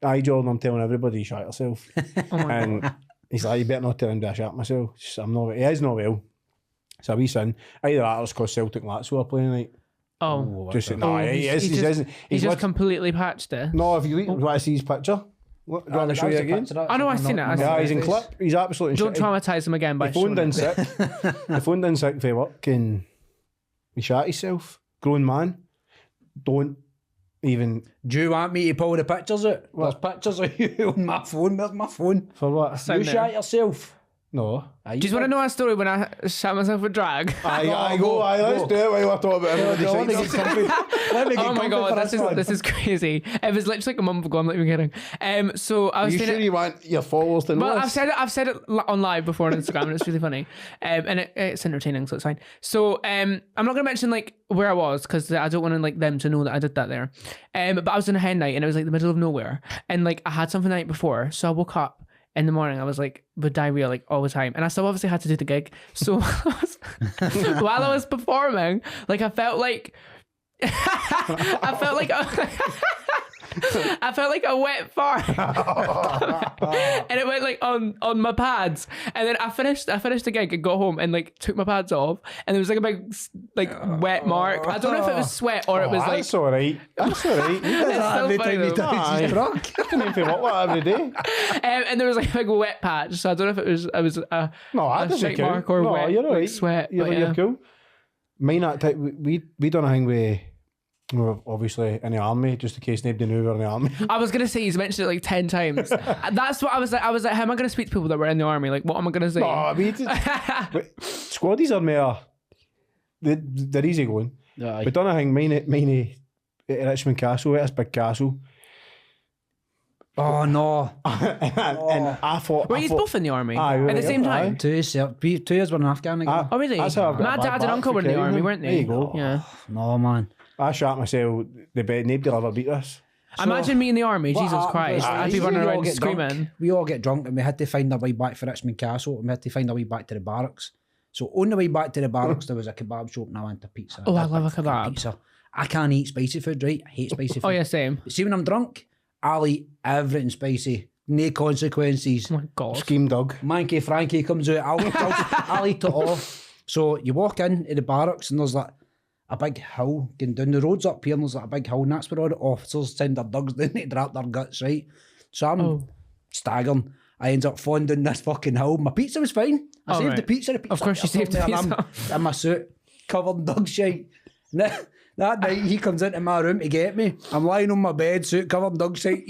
Aye, Jordan, I'm telling everybody he shot himself. And he's like, you better not tell him that I shot myself. He is not well. So a wee son. Either that or it's because Celtic Lads were playing tonight. Oh. Just no, he isn't. He's just completely patched it. No, if you want to see his picture, do you want to show you again? I know, I've seen it. Yeah, he's in clip. He's absolutely Don't traumatise him again by He phoned showing in it. sick. He phoned in sick for work and he shot himself. Grown man. Don't even. Do you want me to pull the pictures out? There's pictures of you on my phone. Where's my phone? For what? You shot yourself. No. Do you want to know a story when I shot myself with drag? Let's do it while we're talking about everybody. Oh my god, this is crazy. It was literally like a month ago. I'm not even kidding. So I was You saying sure it, you want your followers to know well, this? I've said it on live before on Instagram, and it's really funny. And it's entertaining, so it's fine. So I'm not gonna mention like where I was because I don't want to like them to know that I did that there. But I was in a hen night and it was like the middle of nowhere, and like I had something the night before, so I woke up in the morning. I was like with diarrhea like all the time, and I still obviously had to do the gig. So while I was performing, like I felt like I felt like I felt like a wet fart, and it went like on my pads. And then I finished the gig and got home and like took my pads off, and there was like a big like wet mark. I don't know if it was sweat or it was like. That's all right. That's all right. Every time he does, he's drunk. I can even walk that every day. And there was like a big wet patch, so I don't know if it was a No, that doesn't straight count. mark or No, wet you're all like, right. sweat. You're, but you're yeah. cool. Mine that type, we done a thing with. We were obviously in the army, just in case nobody knew we were in the army. I was gonna say he's mentioned it like 10 times. That's what I was like. I was like, how am I gonna speak to people that were in the army? Like, what am I gonna say? No, I mean, but squaddies are more. They're easy going. Aye. We done a thing, mine at Richmond Castle, at this big castle. Oh no. And I thought. Were you both in the army Aye, we at the were, same aye. time? 2 years were in Afghan again. Oh really? That's how I've got My a bad dad and back uncle for were in the carrying army, them. weren't they? There you go. Yeah. No man. I shot myself. The bed. Nobody will ever beat us. Imagine me in the army. What Jesus happened Christ! was I'd be we running all around get screaming. drunk. We all get drunk and we had to find our way back for Richmond Castle and we had to find our way back to the barracks. So on the way back to the barracks there was a kebab shop and I went to pizza. Oh, I Big love a fucking kebab. Pizza. I can't eat spicy food, right? I hate spicy food. Oh yeah, same. But see when I'm drunk, I'll eat everything spicy. No consequences. Oh my god. Scheme dog. Manky Frankie comes out, I'll eat it all. So you walk into the barracks and there's like a big hill going down. The road's up here and there's like a big hill and that's where all the officers send their dogs down to drop their guts, right? So I'm staggering. I end up falling down this fucking hill. My pizza was fine. I saved right. the pizza. Of course you saved the and I'm pizza. in my suit, covered in dog shite. And that night he comes into my room to get me. I'm lying on my bed, suit covered in dog shite.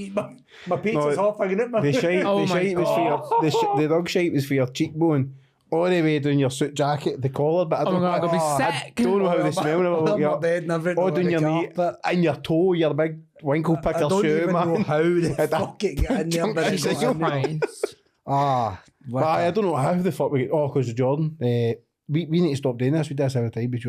My pizza's No, half hanging out my The shite, Oh the my shite was for your, the dog shite was for your cheekbone, all the way down your suit jacket, the collar. But I Oh don't, my god, I'll be I sick. don't know how they smell. on my bed and everything. all down your knee, and your toe, your big winkle I picker don't shoe, even man. know how they fucking get in there. But Jesus it's got in there. Christ. But I don't know how the fuck we get. Oh, because of Jordan. We need to stop doing this. We do this every time. But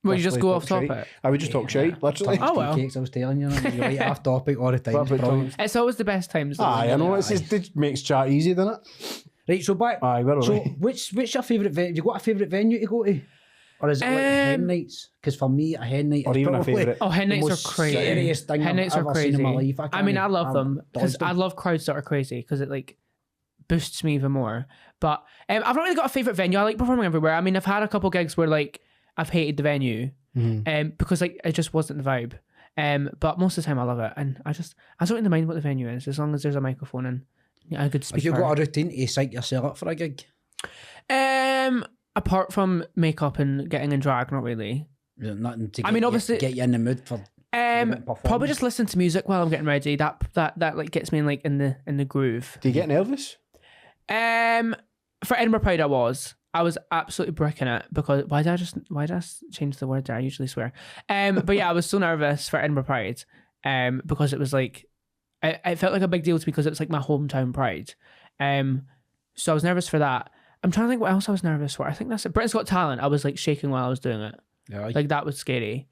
Well, you just go off topic. I would just talk shite, literally. Oh well. Cakes, I was telling you, you're right off topic all the time. But- It's but- brilliant. It's always the best times. though. Aye, I know. It makes chat easy, doesn't it? Right, so back. Aye, we're So alright. which your favourite venue? You got a favourite venue to go to? Or is it like hen nights? Because for me, a hen night Or is even a probably favourite. Oh, hen the nights are most crazy. scariest thing Hen I've nights are ever seen in crazy. my life. I mean, I love can't them because dodge them. I love crowds that are crazy because it like boosts me even more. But I've not really got a favourite venue. I like performing everywhere. I mean, I've had a couple gigs where like I've hated the venue because like it just wasn't the vibe. But most of the time I love it, and I don't really mind what the venue is as long as there's a microphone and a good speaker. Have you got a routine to psych yourself up for a gig? Apart from makeup and getting in drag, not really. Nothing to get, I mean, obviously- get you in the mood for. Probably just listen to music while I'm getting ready. That like gets me like in the groove. Do you get nervous? For Edinburgh Pride, I was absolutely bricking it because why did I change the word there? I usually swear. But yeah, I was so nervous for Edinburgh Pride, because it was like, it felt like a big deal to me because it was like my hometown Pride. So I was nervous for that. I'm trying to think what else I was nervous for. I think that's it. Britain's Got Talent. I was like shaking while I was doing it. Yeah. Like that was scary.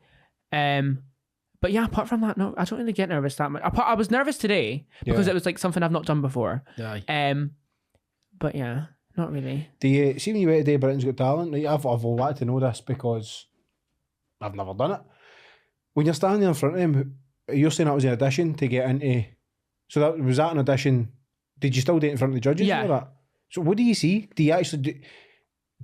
But yeah, apart from that, no, I don't really get nervous that much. I was nervous today because it was like something I've not done before. Yeah. But yeah, not really. Do you see when you went to Britain's Got Talent? Like, I've wanted to know this because I've never done it. When you're standing in front of them, you're saying that was an audition to get into. So was that an audition? Did you still do it in front of the judges? Yeah. Or that? So what do you see? Do you actually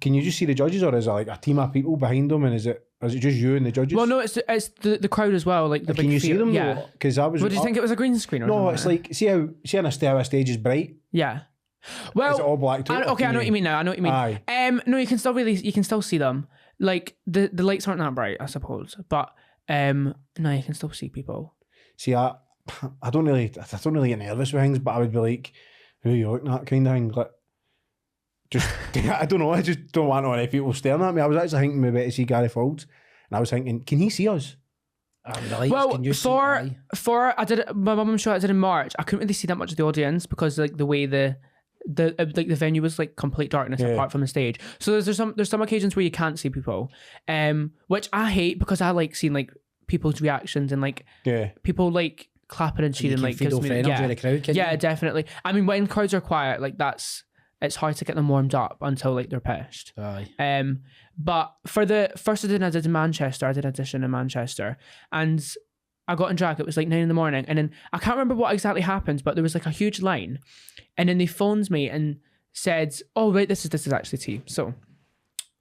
can you just see the judges, or is it like a team of people behind them, and is it just you and the judges? Well, no, it's the crowd as well. Like, the can you see them? Yeah. Because I was. What, did you think it was a green screen? Or no, something? it's like see how a stage is bright. Yeah. Well, is it all black too? Okay, I know what you mean now. I know what you mean. Aye. No, you can still see them. Like the lights aren't that bright, I suppose, but no, you can still see people. See, I don't really get nervous with things, but I would be like, who are you looking at, kind of thing. Like, just I don't know. I just don't want any people staring at me. I was actually thinking maybe to see Gary Fawkes, and I was thinking, can he see us? Well, for I did my mum's show I did in March. I couldn't really see that much of the audience because like the way the venue was like complete darkness apart from the stage. So there's some occasions where you can't see people, which I hate because I like seeing like people's reactions and like people like clapping and cheering, like gives me the crowd, yeah, definitely. I mean, when crowds are quiet, like it's hard to get them warmed up until like they're pissed. Aye. But for the first audition I did in Manchester, I did audition in Manchester, and I got in drag. It was like 9 a.m, and then I can't remember what exactly happened, but there was like a huge line, and then they phoned me and said, "Oh wait, this is actually tea." So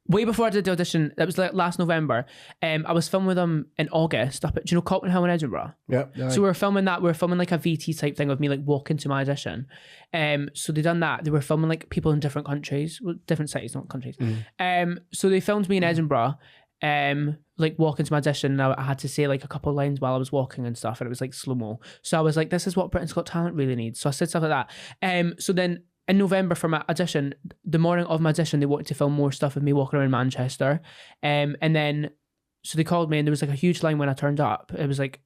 way before I did the audition, that was like last November. I was filming with them in August up at, do you know, Cotton Hill in Edinburgh? Yep. So we were filming that. We were filming like a VT type thing of me like walking to my audition. So they done that. They were filming like people in different countries, well, different cities, not countries. So they filmed me in Edinburgh, like walking to my audition. And I had to say like a couple of lines while I was walking and stuff, and it was like slow mo. So I was like, this is what Britain's Got Talent really needs. So I said stuff like that. So then in November for my audition, the morning of my audition, they wanted to film more stuff with me walking around Manchester. And then, so they called me and there was like a huge line when I turned up. It was like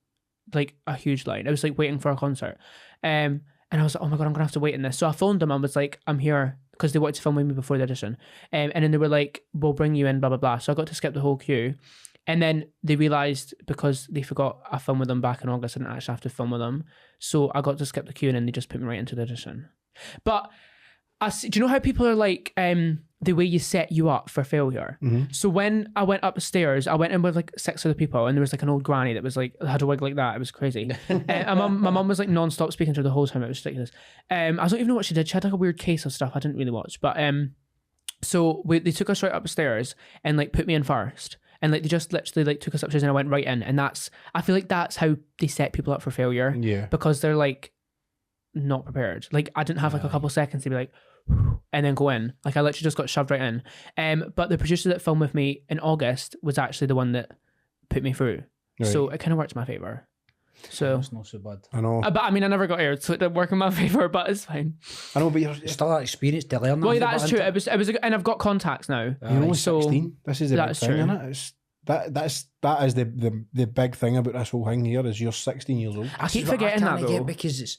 a huge line. It was like waiting for a concert. And I was like, oh my God, I'm going to have to wait in this. So I phoned them and was like, I'm here, because they wanted to film with me before the audition. And then they were like, we'll bring you in, blah, blah, blah. So I got to skip the whole queue. And then they realised, because they forgot I filmed with them back in August, I didn't actually have to film with them. So I got to skip the queue and then they just put me right into the audition. But do you know how people are like, the way you set you up for failure? So when I went upstairs, I went in with like 6 other people, and there was like an old granny that was like, had a wig like that. It was crazy. And my mum was like non-stop speaking to her the whole time. It was ridiculous. I don't even know what she did. She had like a weird case of stuff I didn't really watch. But so they took us right upstairs and like put me in first. And like they just literally like took us upstairs and I went right in. And I feel like that's how they set people up for failure. Yeah. Because they're like not prepared. Like I didn't have like a couple seconds to be like, and then go in. Like I literally just got shoved right in. But the producer that filmed with me in August was actually the one that put me through. Right. So it kind of worked in my favour. So it's not so bad. I know. But I mean, I never got aired, so it didn't work in my favour, but it's fine. I know, but you're still that experience to learn. Well, that's true. It was and I've got contacts now. You know, 16. This is the big thing, isn't it? It's, that is the big thing about this whole thing here, is you're 16 years old. I keep forgetting that though. Because it's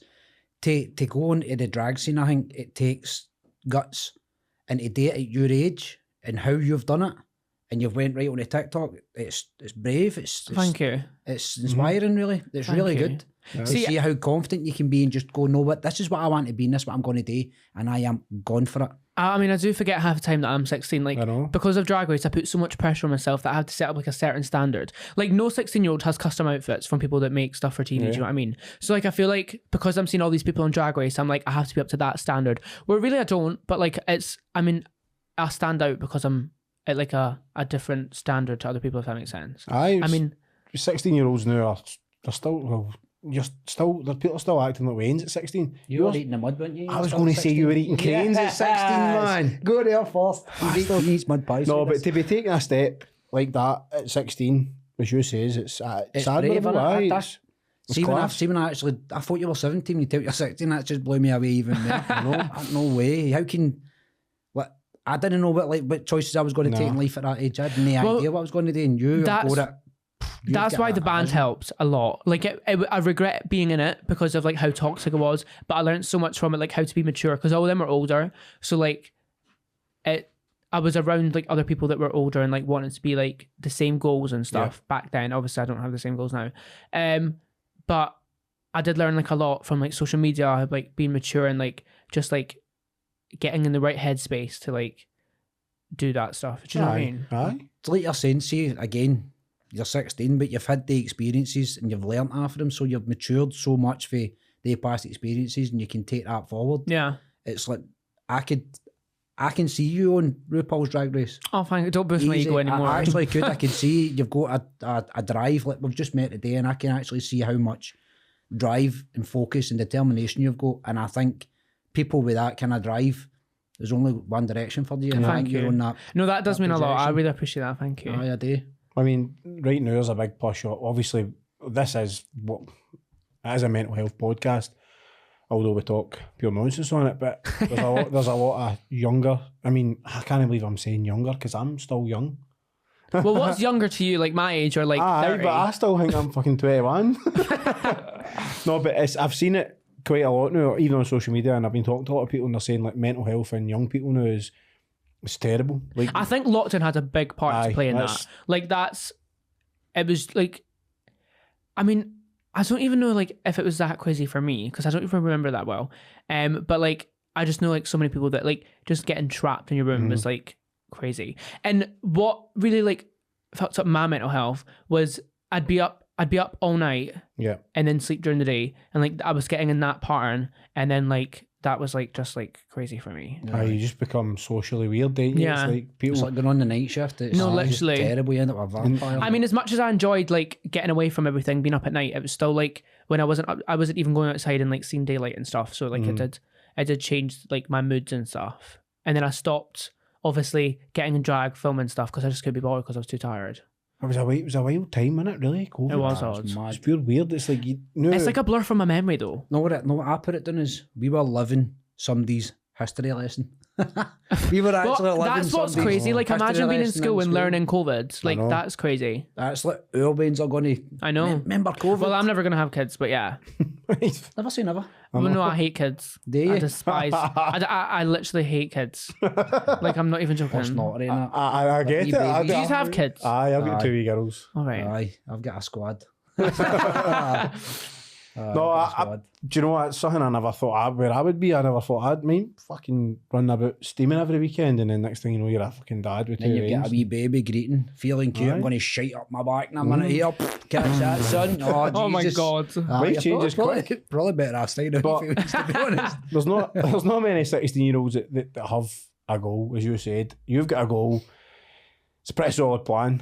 to go into the drag scene, I think it takes guts, and to do it at your age and how you've done it, and you've went right on the TikTok, it's brave. It's thank you. It's inspiring, really. It's really good. Yeah. See how confident you can be and just go, no, what, this is what I want to be, and this is what I'm going to do, and I am gone for it. I mean, I do forget half the time that I'm 16. Like, because of Drag Race, I put so much pressure on myself that I have to set up like a certain standard. Like, no 16-year-old has custom outfits from people that make stuff for TV. Do you know what I mean? So, like, I feel like because I'm seeing all these people on Drag Race, I'm like, I have to be up to that standard. Well, really, I don't. But like, I stand out because I'm at like a different standard to other people, if that makes sense. I mean, 16-year-olds now they're still. Well, people are still acting like Wayne's at 16. You were eating the mud, weren't you? I was going to say you were eating cranes at 16, man. Go there first. He eats mud pies. No, but to be taking a step like that at 16, as you says, it's admirable. See when I thought you were 17, you tell you're 16, that just blew me away even there. No way. How can... I didn't know what choices I was going to take in life at that age. I had no idea what I was going to do, and you that's why the band helped a lot. Like I regret being in it because of like how toxic it was, but I learned so much from it, like how to be mature, because all of them are older. So like I was around like other people that were older and like wanted to be like the same goals and stuff back then. Obviously, I don't have the same goals now. But I did learn like a lot from like social media, like being mature and like just like getting in the right headspace to like do that stuff. Do you know what I mean? Aye. It's like you're saying, see, again, you're 16, but you've had the experiences and you've learnt after them, so you've matured so much for the past experiences and you can take that forward. Yeah. It's like, I can see you on RuPaul's Drag Race. Oh, fine. Don't boost my ego anymore. I actually could. I can see you've got a drive. Like we've just met today, and I can actually see how much drive and focus and determination you've got. And I think people with that kind of drive, there's only one direction for you. And I think you're on that. No, that does mean a lot. I really appreciate that. Thank you. I do. I mean, right now there's a big push. Obviously, this is what it is a mental health podcast. Although we talk pure nonsense on it, but there's a lot of younger. I mean, I can't believe I'm saying younger because I'm still young. Well, what's younger to you, like my age or like 30? But I still think I'm fucking 21. No, but I've seen it quite a lot now, even on social media, and I've been talking to a lot of people and they're saying like mental health in young people now is terrible. Like, I think lockdown had a big part to play in that. Like it was like, I mean, I don't even know like if it was that crazy for me because I don't even remember that well. But like I just know like so many people that like just getting trapped in your room was like crazy. And what really like fucked up my mental health was I'd be up all night, and then sleep during the day, and like I was getting in that pattern, and then like that was like just like crazy for me. You just become socially weird, don't you? Yeah. It's like people. It's like going on the night shift. It's literally just terrible. You end up with a vampire. I mean, as much as I enjoyed like getting away from everything, being up at night, it was still like when I wasn't even going outside and like seeing daylight and stuff. So like it did change like my moods and stuff. And then I stopped obviously getting in drag, filming stuff because I just couldn't be bothered because I was too tired. It was a wild time, wasn't it? Really, COVID. It was odd. It's pure weird. It's like it's like a blur from my memory though. No, what I put it down is we were living somebody's history lesson. We were actually living. That's what's crazy. Like imagine being in school and learning COVID. Like that's crazy. That's like our brains are going to. I know. Remember COVID? Well, I'm never gonna have kids, but yeah. Never say never. Well, no, I hate kids. Do you? I despise. I literally hate kids. Like I'm not even joking. That's not right. I get it. Do you have kids? Aye, I've got 2 wee girls. All right. Aye, I've got a squad. Do you know what? It's something I never thought where I would be. I never thought I'd fucking run about steaming every weekend, and then next thing you know, you're a fucking dad with 2 Then you rings. get a wee baby greeting, feeling cute. I'm going to shite up my back in a minute here. Catch that, son. Oh my God. Life changes quick. Probably better I stayed out few weeks, to be honest. There's not many 16-year-olds that have a goal, as you said. You've got a goal. It's a pretty solid plan.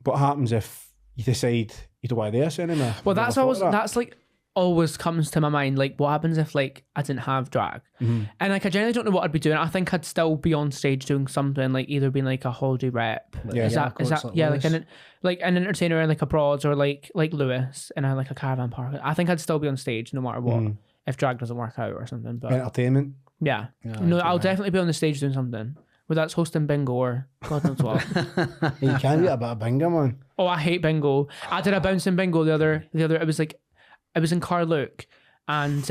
What happens if you decide you don't want to do this anymore? Well, that's like always comes to my mind. Like, what happens if like I didn't have drag? And like I generally don't know what I'd be doing. I think I'd still be on stage doing something, like either being like a holiday rep. Is that like an entertainer in like abroad, or like Lewis in a like a caravan park. I think I'd still be on stage no matter what if drag doesn't work out or something. But entertainment. Yeah. No, I'll definitely be on the stage doing something. Whether that's hosting bingo or God knows what. You can't get a bit of bingo, man. Oh, I hate bingo. I did a bouncing bingo the other. It was like, it was in Carluke, and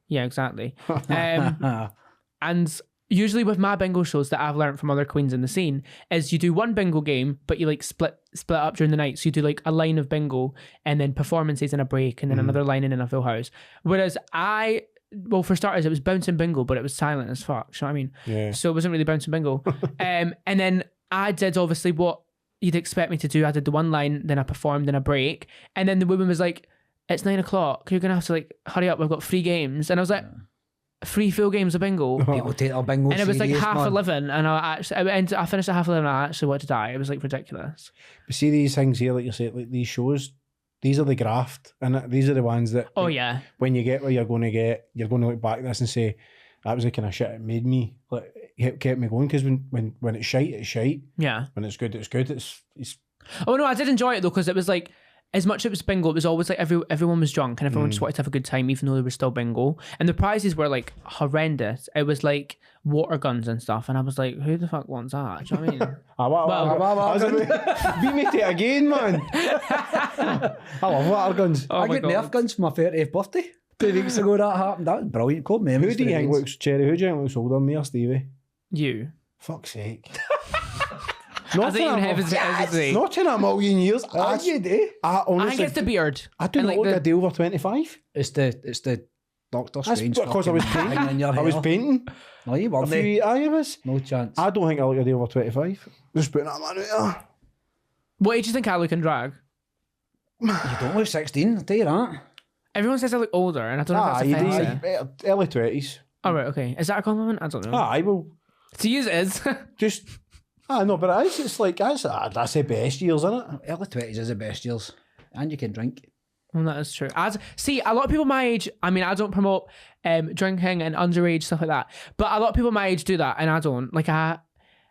yeah, exactly. And usually with my bingo shows that I've learned from other queens in the scene is you do one bingo game, but you like split up during the night. So you do like a line of bingo and then performances in a break and then another line in a full house. Whereas well, for starters, it was bouncing bingo, but it was silent as fuck. You know what I mean? Yeah. So it wasn't really bouncing bingo. And then I did obviously what you'd expect me to do. I did the one line, then I performed in a break. And then the woman was like, it's 9:00. You're going to have to like hurry up. We've got 3 games. And I was like, 3 full games of bingo. People take our bingo and it was like serious, 11. And I finished at 11. I actually wanted to die. It was like ridiculous. But see these things here, like you say, like these shows, these are the graft, and these are the ones that. Oh yeah. When you get where you're going to look back at this and say, that was the kind of shit that made me, like, kept me going. Because when it's shite, it's shite. Yeah. When it's good, it's good. It's. Oh no, I did enjoy it though, because it was like, as much as it was bingo, it was always like everyone was drunk and everyone just wanted to have a good time, even though there was still bingo. And the prizes were like horrendous. It was like water guns and stuff, and I was like, "Who the fuck wants that?" Do you know what I mean? Beat me to it again, man. I love water guns. I got Nerf guns for my 30th birthday 2 weeks ago. That happened. That was brilliant. Cold memories. Who do you think looks older, me or Stevie? You. Fuck's sake. Has it even hesitate? Not in a million years. I honestly, I think it's the beard. I do And, not like, look a day over 25. It's the Doctor That's Strange. because I was fucking painting. hanging in your I was hair. painting. No, you A weren't. few I was. No chance. I don't think I look a day over 25. Just putting that man out there. What age do you think I look in drag? You don't look 16, I'll tell you that. Everyone says I look older, and I don't know if you that's offensive. do. Early 20s. All right, okay. Is that a compliment? I don't know. I will To use it is. just. No, but it is. It's like, that's the best years, isn't it? Early 20s is the best years. And you can drink. Well, that is true. See, a lot of people my age, I mean, I don't promote drinking and underage stuff like that, but a lot of people my age do that, and I don't. Like, I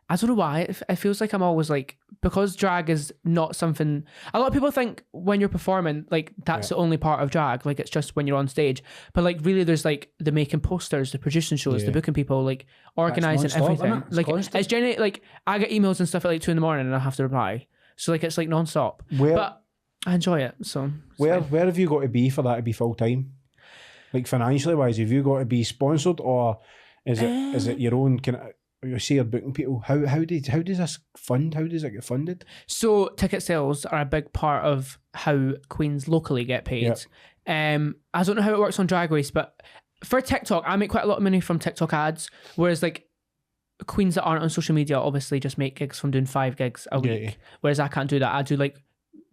don't know why. It feels like I'm always like, because drag is not something, a lot of people think when you're performing, like, that's the only part of drag, like, it's just when you're on stage. But, like, really, there's, like, the making posters, the producing shows, the booking people, like, organising non-stop, everything. isn't it? It's Like, constant. it's generally, like, I get emails and stuff at, like, 2 a.m. and I have to reply. So, like, it's, like, non-stop. But I enjoy it, so. Where have you got to be for that to be full time? Like, financially wise, have you got to be sponsored, or is it your own kind of? You say you're booking people. How does this fund? How does it get funded? So ticket sales are a big part of how queens locally get paid. I don't know how it works on Drag Race, but for TikTok, I make quite a lot of money from TikTok ads. Whereas like queens that aren't on social media obviously just make gigs from doing 5 gigs a week. Whereas I can't do that. I do like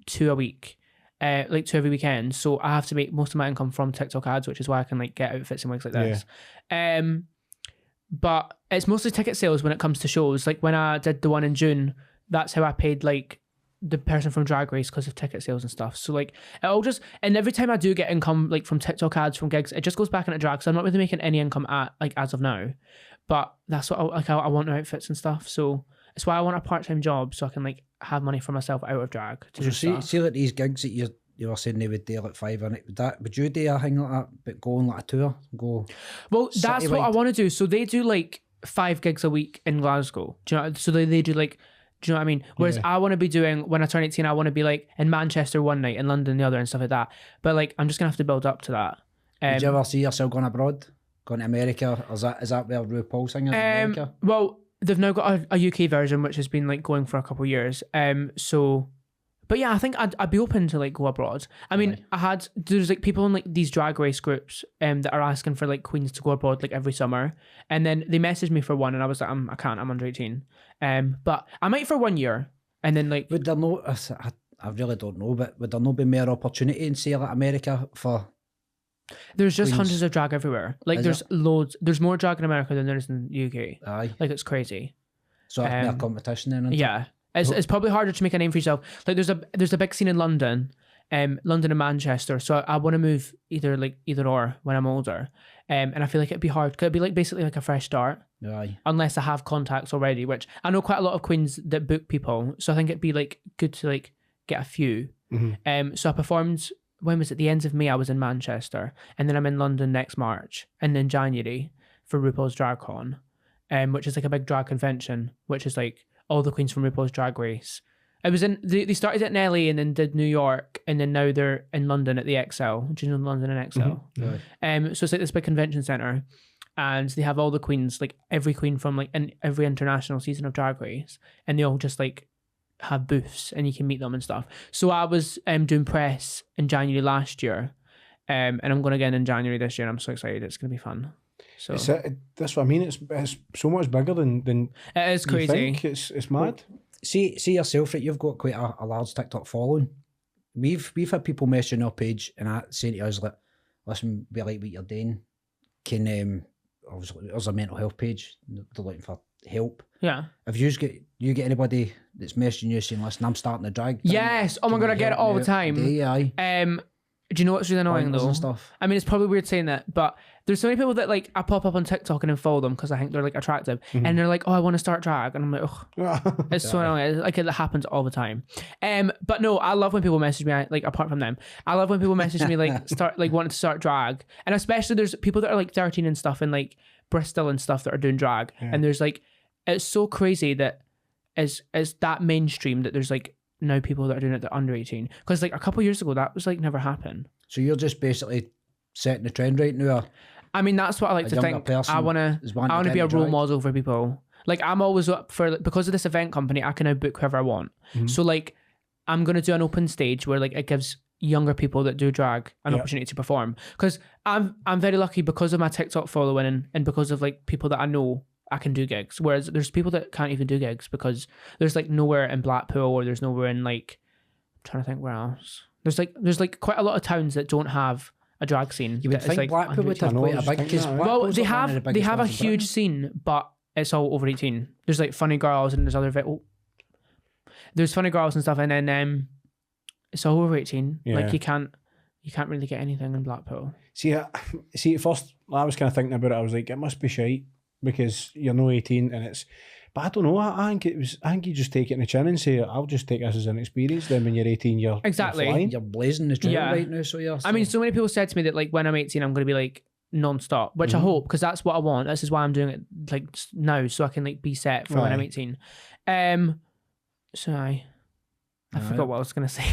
2 a week. Like 2 every weekend. So I have to make most of my income from TikTok ads, which is why I can like get outfits and wigs like this. But it's mostly ticket sales when it comes to shows. Like when I did the one in June, that's how I paid like the person from Drag Race because of ticket sales and stuff. So like it all just, and every time I do get income like from TikTok ads, from gigs, it just goes back into drag. So I'm not really making any income at like as of now, but that's what I want outfits and stuff. So it's why I want a part-time job so I can like have money for myself out of drag. To see like these gigs that you were saying they would do like 5 a night. Would you do a thing like that, but go on like a tour? Well, that's what I want to do. So they do like 5 gigs a week in Glasgow. Do you know? So they do like, do you know what I mean? Whereas I want to be doing, when I turn 18, I want to be like in Manchester one night, in London the other, and stuff like that. But like, I'm just gonna have to build up to that. Did you ever see yourself going abroad, going to America? Or is that where RuPaul singing in America? Well, they've now got a UK version which has been like going for a couple of years. But yeah, I think I'd be open to like go abroad. I mean, there's like people in like these Drag Race groups that are asking for like queens to go abroad like every summer, and then they messaged me for one, and I was like, I can't, I'm under 18. But I might for 1 year, and then like would there no? I really don't know, but would there not be more opportunity in say like America for? There's just queens? Hundreds of drag everywhere. Like there's loads. There's more drag in America than there is in the UK. Aye, like it's crazy. So it's more competition then. Yeah. It's probably harder to make a name for yourself. Like there's a big scene in London, London and Manchester. So I want to move either or when I'm older. And I feel like it'd be hard. Cause it'd be like basically like a fresh start. Aye. Unless I have contacts already, which I know quite a lot of queens that book people. So I think it'd be like good to like get a few. So I performed, when was it? The end of May I was in Manchester, and then I'm in London next March, and then January for RuPaul's Drag Con, which is like a big drag convention, which is like all the queens from RuPaul's Drag Race. It was they started at LA and then did New York, and then now they're in London at the XL. Do you know London and XL? So it's like this big convention center, and they have all the queens, like every queen from like every international season of Drag Race, and they all just like have booths and you can meet them and stuff. So I was doing press in January last year, and I'm going again in January this year. And I'm so excited. It's going to be fun. So that's what I mean. It's so much bigger than it is crazy. It's mad. See yourself, right? You've got quite a large TikTok following. We've had people messaging our page and saying to us like, "Listen, we like what you're doing. Can obviously there's a mental health page. They're looking for help. Yeah. Have you get anybody that's messaging you saying, "Listen, I'm starting to drag"? Yes. Oh my god, I get it all the time. Do you know what's really annoying though? Stuff. I mean, it's probably weird saying that, but there's so many people that like I pop up on TikTok and then follow them because I think they're like attractive, and they're like, "Oh, I want to start drag," and I'm like, "Oh, it's so annoying." Like it happens all the time. But no, I love when people message me. Like apart from them, I love when people message me like wanting to start drag, and especially there's people that are like 13 and stuff in like Bristol and stuff that are doing drag, and there's like, it's so crazy that is that mainstream that there's like now people that are doing it that are under 18, because like a couple of years ago that was like never happened. So you're just basically setting the trend right now. I mean, that's what I like to think. I want to be a role model for people. Like I'm always up for, because of this event company, I can now book whoever I want. So like I'm going to do an open stage where like it gives younger people that do drag an opportunity to perform. Because I'm very lucky because of my TikTok following and because of like people that I know, I can do gigs. Whereas there's people that can't even do gigs because there's like nowhere in Blackpool, or there's nowhere in like, I'm trying to think where else. There's like quite a lot of towns that don't have a drag scene. You would think like Blackpool would have quite a big, because well, they have a huge scene, but it's all over 18. There's like Funny Girls and there's other there's Funny Girls and stuff, and then it's all over 18. Yeah. Like you can't really get anything in Blackpool. See, at first I was kind of thinking about it. I was like, it must be shite because you're no 18 and it's. But I don't know. I think you just take it in the chin and say, I'll just take this as an experience. Then when you're 18, you're exactly you're blazing the trail right now. So you're. I mean, so many people said to me that like when I'm 18, I'm going to be like non-stop, which I hope, because that's what I want. This is why I'm doing it like now, so I can like be set for when I'm 18. So I forgot what I was going to say.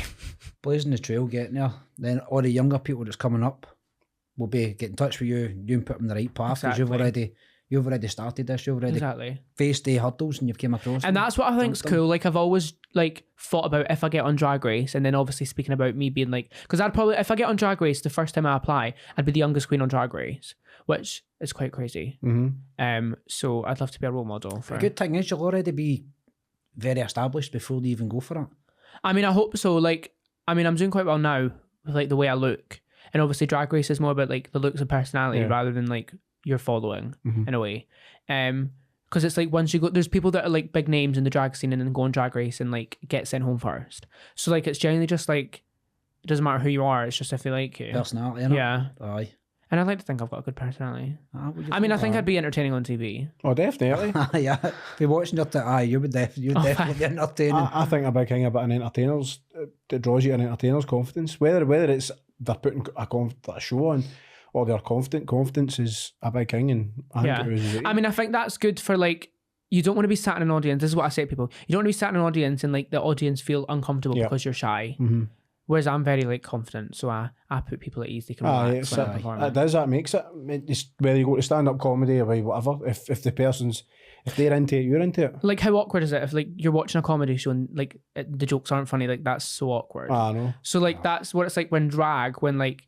Blazing the trail, getting there. Then all the younger people that's coming up will be get in touch with you. You can put them in the right path because you've already started this. You've already faced the hurdles and you've came across. And that's what I think's cool. Like I've always like thought about if I get on Drag Race, and then obviously speaking about me being like, because I'd probably, if I get on Drag Race the first time I apply, I'd be the youngest queen on Drag Race, which is quite crazy. So I'd love to be a role model. The good thing is you'll already be very established before you even go for it. I mean, I hope so. Like, I mean, I'm doing quite well now with like the way I look, and obviously Drag Race is more about like the looks and personality rather than like your following in a way. Because it's like once you go, there's people that are like big names in the drag scene and then go on Drag Race and like get sent home first. So like it's generally just like, it doesn't matter who you are, it's just if they like you. Personality, innit? Yeah. Aye. And I'd like to think I've got a good personality. I mean, I think I'd be entertaining on TV. Oh, definitely. Yeah. If you're watching your you would definitely be entertaining. I think a big thing about an entertainer's, that draws you an entertainer's confidence. Whether it's they're putting a show on, or they're confident. Confidence is a big thing, and I mean, I think that's good for like, you don't want to be sat in an audience. This is what I say to people. You don't want to be sat in an audience and like the audience feel uncomfortable because you're shy. Whereas I'm very like confident, so I put people at ease. They can relax when I'm performing. It does. That makes it. It's whether you go to stand up comedy or whatever. If the person's, if they're into it, you're into it. Like how awkward is it if like you're watching a comedy show and like the jokes aren't funny? Like that's so awkward. I know. So like that's what it's like when like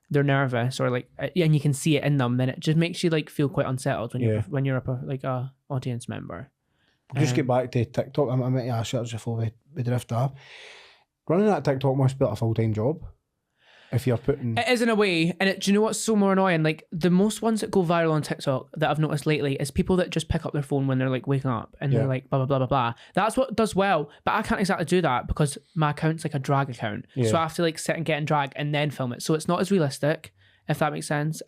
they're nervous or like, and you can see it in them, then it just makes you like feel quite unsettled when you're a audience member. Just get back to TikTok. I meant to ask you before we drift off. Running that TikTok must be like a full-time job. If you're putting... It is in a way. And do you know what's so more annoying? Like the most ones that go viral on TikTok that I've noticed lately is people that just pick up their phone when they're like waking up and they're like blah, blah, blah, blah, blah. That's what does well. But I can't exactly do that because my account's like a drag account. So I have to like sit and get in drag and then film it. So it's not as realistic, if that makes sense.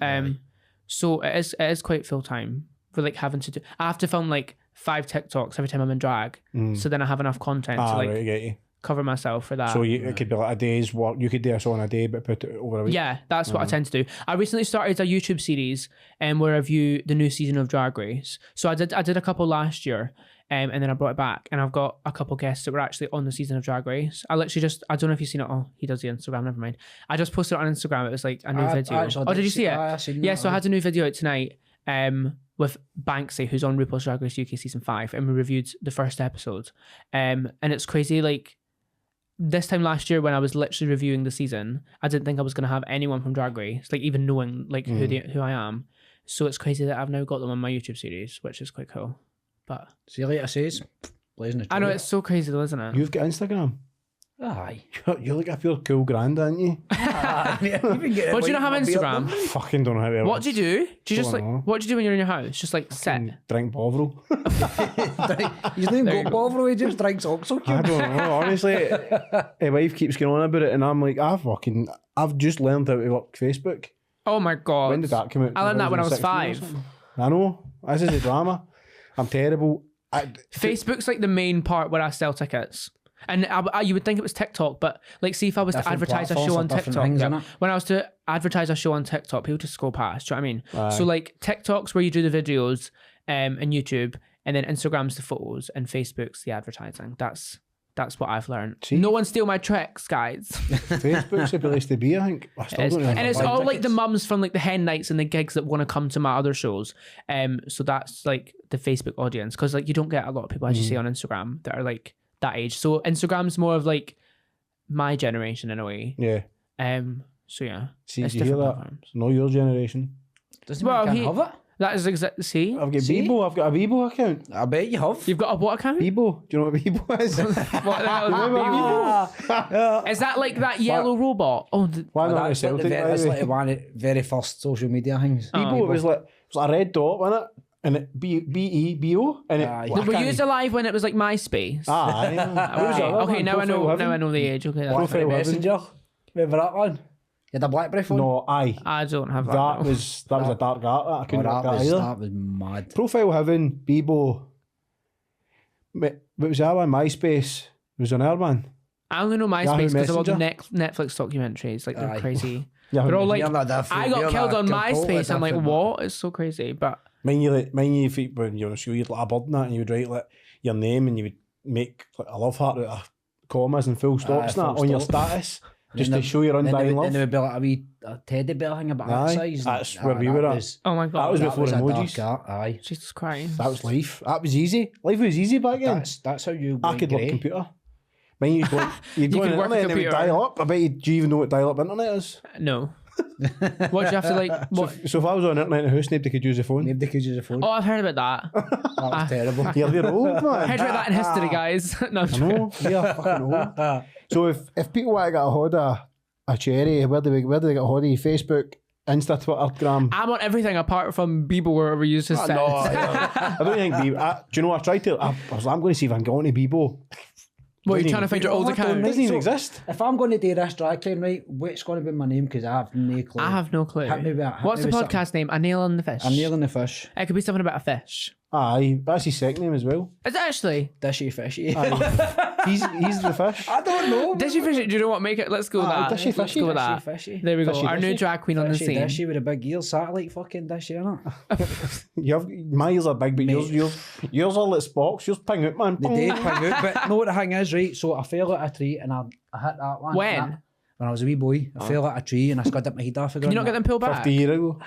So it is quite full-time for like having to do... I have to film like 5 TikToks every time I'm in drag. So then I have enough content to like... Right, get you. Cover myself for that. So it could be like a day's work. You could do this on a day, but put it over a week. Yeah, that's what I tend to do. I recently started a YouTube series where I review the new season of Drag Race. So I did a couple last year, and then I brought it back, and I've got a couple guests that were actually on the season of Drag Race. I literally I don't know if you've seen it. Oh, he does the Instagram. Never mind. I just posted it on Instagram. It was like a new video. Did you see it? So I had a new video out tonight. With Banksy, who's on RuPaul's Drag Race UK season 5, and we reviewed the first episode. And it's crazy, like. This time last year when I was literally reviewing the season, I didn't think I was going to have anyone from Drag Race, like even knowing like who I am. So it's crazy that I've now got them on my YouTube series, which is quite cool. But see you later, says blazing. I know, it's so crazy though, isn't it? You've got Instagram. Aye. You're like a pure cool grand, aren't you? What do you not have Instagram? Fucking don't know how to. What do you do? Do you just like, what do you do when you're in your house? Just like sit? Drink Bovril. He's not even got Bovril, he just drinks Oxo Cube. I don't know, honestly. My wife keeps going on about it and I'm like, I've just learned how to work Facebook. Oh my God. When did that come out? I learned that when I was 5. I know. This is a drama. I'm terrible. Facebook's like the main part where I sell tickets. And you would think it was TikTok, but like, see if I was to advertise a show on TikTok. When I was to advertise a show on TikTok, people just scroll past. Do you know what I mean? So like TikTok's where you do the videos, and YouTube, and then Instagram's the photos, and Facebook's the advertising. That's That's what I've learned. See? No one steal my tricks, guys. Facebook's the place to be, I think. I still don't And it's all like the tickets. mums from like the hen nights and the gigs that want to come to my other shows. So that's like the Facebook audience, because like you don't get a lot of people, as you say, on Instagram that are like that age. So Instagram's more of like my generation in a way. Yeah. So yeah. See, it's did you hear different that? platforms. No, your generation. Doesn't mean you can't have it. That is exactly. See, I've got See? Bebo. I've got a Bebo account. I bet you have. you've got a what account? Bebo. Do you know what Bebo is? What the hell is Bebo? Is that like that yellow robot? Oh, Why not a That's like, Celtic? that's by like the way? one of the very first social media things. Bebo, it was like a red dot, wasn't it? And it B-E-B-O. And it. Aye. Well, I were can't- you alive when it was like MySpace? Aye. Okay, now I know. Now I know the age. Okay, that's Profile fine. heaven. Messenger. Remember that one? You had a BlackBerry phone? No, aye. I don't have that. That no. was a dark art. I Oh, couldn't that, work that was, either. that was mad. Profile Heaven, Bebo. What was that one? MySpace. Was an one. I only know Yahoo MySpace because of all the Messenger? Netflix documentaries. Like they're Aye. crazy. Yeah, They're all like, You're not different. I You're got killed not on completely MySpace. I'm like, different. what? It's so crazy. But Mine, if you, when you're on school, you'd like a bird and that, and you would write like your name, and you would make like a love heart out of commas and full stops and that full on your stop. status, just And to then- show your Then undying there love. would be like a wee teddy bear thing about Aye, that size. that's where we were at. oh my god, That was That before was a emojis. dark art, aye. Jesus Christ. That was life. That was easy. Life was easy back then. That's how you I went could work grey. computer. Mine, you'd go, you'd go could on the work a internet and it would computer. dial up. I bet you, do you even know what dial up internet is? No. What do you have to like? What? So if I was on the internet in a house, nobody could use a phone. Maybe they could use a phone. Oh, I've heard about that. That was terrible. You're old, man. Heard about that in history, guys. No, I'm I joking. know, you're fucking old. So if people want to get a hold of a cherry, where do they get a hold of you? Facebook, Insta, Twitter, Gram? I'm on everything apart from Bebo, wherever you just said. I don't think Bebo. Do you know what I tried to? I'm going to see if I can get on to Bebo. What, you're Doesn't trying to find your even- old Oh, I don't account? know. Doesn't even So- exist. If I'm going to do this drag claim, right, what's going to be my name? Because I have no clue. I have no clue. Hit me with- hit What's me the with podcast name? A Nail on the Fish. I'm nailing the fish. It could be something about a fish. Aye, that's his second name as well. Is it actually? Dishy fishy. He's the fish. I don't know. Dishy Fishy, do you know what? Make it. Let's go with Aye, that. Dishy Let's Fishy. go with that. Fishy. There we go. Fishy Our new Dishy. drag queen on the Fishy scene. dishy with a big ear, satellite fucking dishy, innit? You have, my ears are big, but yours are like Spock's. Yours ping out, man. The day ping out, but know what the thing is, right? So I fell out a tree and I hit that one. When? And when I was a wee boy, I fell out a tree and I scudded my head off the Can ground. you not get them pulled back? 50 years ago.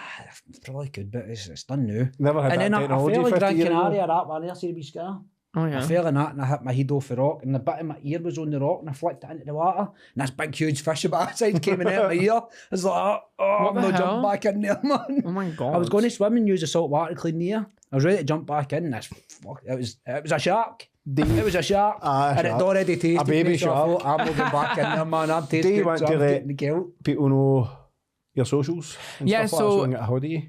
Probably could, but it's done now. Never had And that then I technology fell in 50 Gran years Canaria, ago. that one there, see the wee scar? Oh I yeah. fell in that and I hit my head off the rock and the bit of my ear was on the rock and I flicked it into the water and this big huge fish about that side came in out of my ear. I was like, oh, What I'm the not hell? jumping back in there, man. Oh my god. I was going to swim and use the salt water to clean the ear. I was ready to jump back in and it was a shark. It was a shark. Ah, and shark. it already tasted A baby me, so I shark. thought, I'm not going back in there, man. I'm Do you tasting want so to I'm let- getting the guilt. People know your socials and Yeah, stuff so- like that, so we can get a hold of you.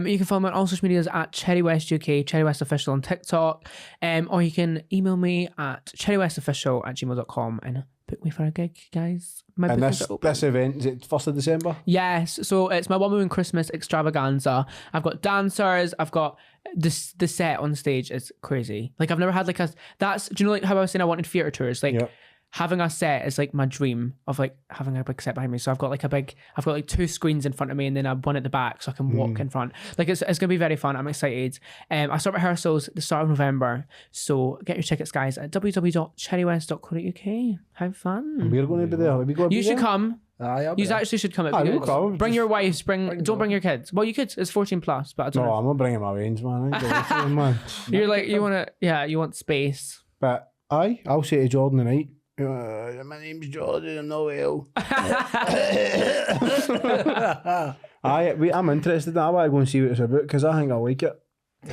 You can follow me on all social medias at Cherry West UK, Cherry West Official on TikTok, or you can email me at cherrywestofficial@gmail.com and book me for a gig, guys. My And bookings this are open. this event, is it 1st of December? Yes, so it's my One Woman Christmas extravaganza. I've got dancers. I've got the set on stage is crazy. Like I've never had like a that's. Do you know like how I was saying I wanted theatre tours? Like Yep. having a set is like my dream of like having a big set behind me. So I've got like 2 screens in front of me and then one at the back so I can walk in front. Like it's gonna be very fun. I'm excited. I start rehearsals at the start of November. So get your tickets, guys, at www.cherrywest.co.uk. Have fun. We're going to be there. Are we going to be You should there? come. Aye, I'll be You there. actually should come. I It'd be will good. come. Bring your wives. Don't them. bring your kids. Well, you could. It's 14 plus, but I don't No, know. I'm not bringing my range, man. I ain't going to them, man. You're like you want to. You want space. But I'll say to Jordan tonight, my name's Jordan, I'm not well. I'm interested in that. I want to go and see what it's about because I think I like it.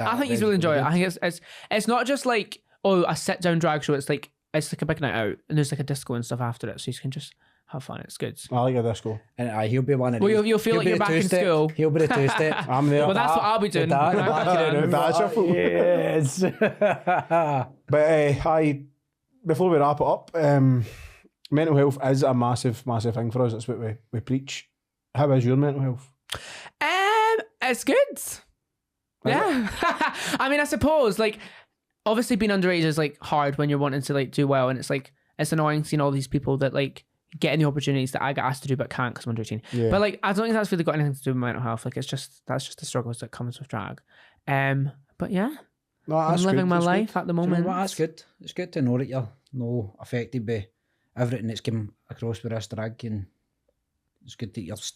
I think he's really enjoy it. I think it's not just like a sit down drag show. It's like a big night out and there's like a disco and stuff after it, so you can just have fun. It's good. I like a disco. And he'll be one of Well, these. you'll feel He'll like be you're the back in two-step. school. He'll be the two-step. I'm there. Well, that's what I'll be doing. Dad, when I'm back in. Dad shuffle. Yes. But before we wrap it up, mental health is a massive, massive thing for us. That's what we preach. How is your mental health? It's good. Yeah. I mean, I suppose like obviously being underage is like hard when you're wanting to like do well, and it's like it's annoying seeing all these people that like getting the opportunities that I get asked to do but can't because I'm under 18. Yeah. But like I don't think that's really got anything to do with mental health. Like that's just the struggles that comes with drag. But yeah, No, I'm that's living good, my that's life good. at the Do you know moment. what? That's good. It's good to know that you're no affected by everything that's come across with this drag, and it's good that you're It's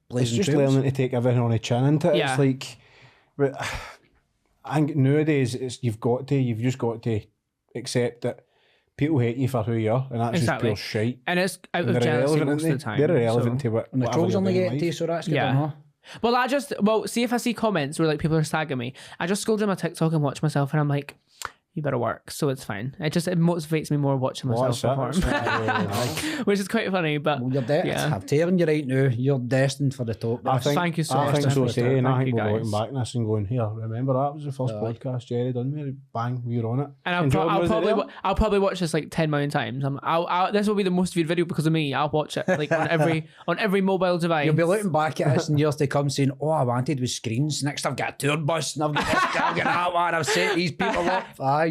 blazing just trails. learning to take everything on a chin, isn't it? Yeah. It's like, but I think nowadays you've just got to accept that people hate you for who you are, and that's Exactly. just pure shite. And it's out And of they're jealousy irrelevant, most of aren't the they? time. They're irrelevant so. to what. And the whatever trolls you're only doing in get to you, life. so that's good. Yeah. Yeah. Well, see if I see comments where like people are sagging me, I just scroll down my TikTok and watch myself, and I'm like, you better work, so it's fine. It motivates me more watching myself perform, which is quite funny. But Well, yeah. I'm telling you right now, you're destined for the top. I think, Thank you so I much. think so Thank too, and I you, think we're looking guys. back on this and going, here, remember that was the first podcast Jerry done me, bang, we were on it. And I'll probably watch this like 10 million times. This will be the most viewed video because of me. I'll watch it like on every mobile device. You'll be looking back at us in years to come saying, oh, I wanted with screens. Next I've got a tour bus and I've got this, I've got that one. I've set these people up. Aye.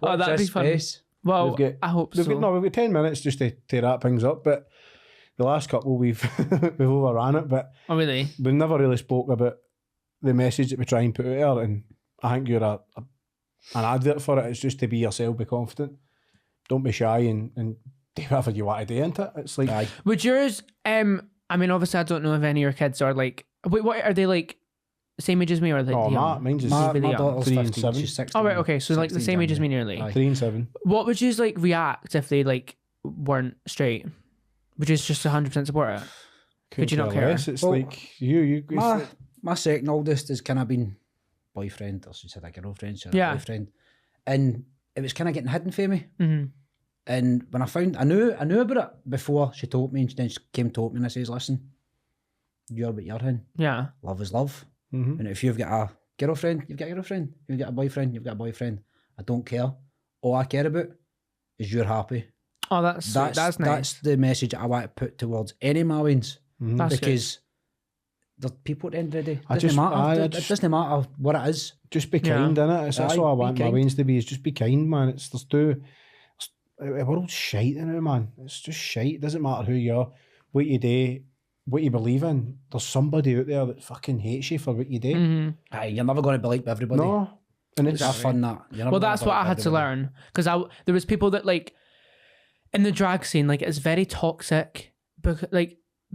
Oh, that'd be fun. Well, I hope so. We've got 10 minutes just to wrap things up, but the last couple we've overran it, but Oh, really? we've never really spoke about the message that we try and put out there, and I think you're an advert for it. It's just to be yourself, be confident, don't be shy, and do whatever you want to do, isn't it? It's like, Aye. Would yours, I mean, obviously I don't know if any of your kids are like, wait, what are they like, same age as me or like oh, young? mine's is My Really young. daughter's 3 and 15, 7. she's 16. Oh, right, okay, so like the 16 same age as me January. nearly. Aye. 3 and 7. What would you like react if they like weren't straight? Would you just 100% support it? Could you not care? It's Well, like you. My second oldest has kind of been boyfriend, or she said a girlfriend, she had Yeah. a boyfriend. And it was kind of getting hidden for me. Mm-hmm. And when I knew about it before she told me, and then she came and told me, and I says, listen, you're what you're in. Yeah. Love is love. Mm-hmm. And if you've got a girlfriend, you've got a girlfriend. If you've got a boyfriend, you've got a boyfriend. I don't care. All I care about is you're happy. Oh, that's nice. That's the message I want to put towards any Marines. That's Because there's people at the end of the day. I It doesn't just- matter. I It just- doesn't matter what it is. Just be Yeah. kind, innit? That's Aye, all I be want my kind. wings to be, is just be kind, man. The world's shite now, man. It's just shite. It doesn't matter who you are, what you do, what you believe in. There's somebody out there that fucking hates you for what you do. Mm-hmm. Aye, you're never going to be liked by everybody. No. And it's That's fun, that. You're never Well, gonna that's be what I liked by had to everybody. learn because there was people that like in the drag scene, like it's very toxic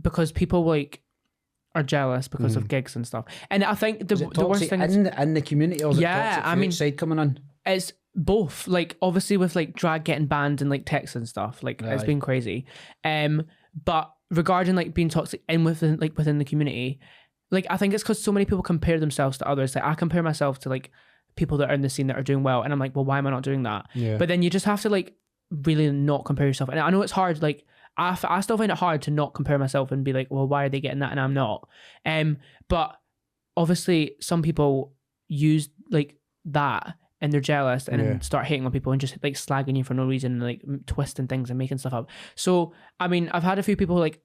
because people like are jealous because of gigs and stuff. And I think the Is it worst toxic thing is in the community, or is Yeah, it toxic I from mean- outside coming in? it's both. Like obviously with like drag getting banned and like texts and stuff, like it's Aye. been crazy. But regarding like being toxic within the community, like I think it's because so many people compare themselves to others. Like I compare myself to like people that are in the scene that are doing well, and I'm like, well, why am I not doing that? Yeah. But then you just have to like really not compare yourself. And I know it's hard. Like I still find it hard to not compare myself and be like, well, why are they getting that and I'm not? But obviously some people use like that and they're jealous and Yeah. start hating on people and just like slagging you for no reason and like twisting things and making stuff up. So I mean, I've had a few people like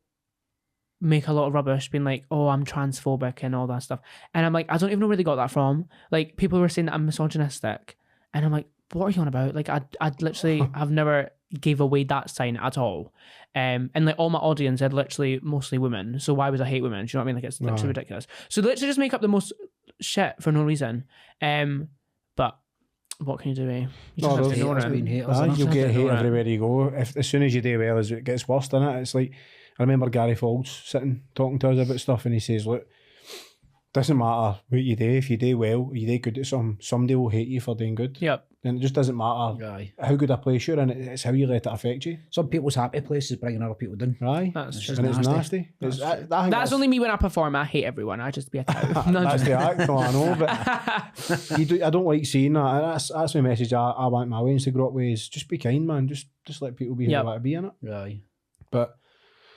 make a lot of rubbish being like, oh, I'm transphobic and all that stuff, and I'm like, I don't even know where they got that from. Like people were saying that I'm misogynistic, and I'm like, what are you on about? Like I'd literally have never gave away that sign at all. And like all my audience had literally mostly women, so why would I hate women? Do you know what I mean? Like it's literally ridiculous. So they literally just make up the most shit for no reason. But what can you do? You just have to ignore Haters it. being haters, Aye, innit? you'll get hate Ignore it. everywhere you go. As soon as you do well, it gets worse, doesn't it? It's like, I remember Gary Fawkes sitting talking to us about stuff, and he says, look, doesn't matter what you do. If you do well, you do good at something, somebody will hate you for doing good. Yep. And it just doesn't matter Aye. how good a place you're in. It's how you let it affect you. Some people's happy places bringing other people down. Aye. That's It's true. just And it's nasty. nasty. I think That's only me when I perform. I hate everyone. I just be a cow. No, I'm that's joking. the act, no, I know, but I don't like seeing that. That's my message. I want my wings to grow up with, is just be kind, man. Just let people be who Yep. they want to be in it. Aye. But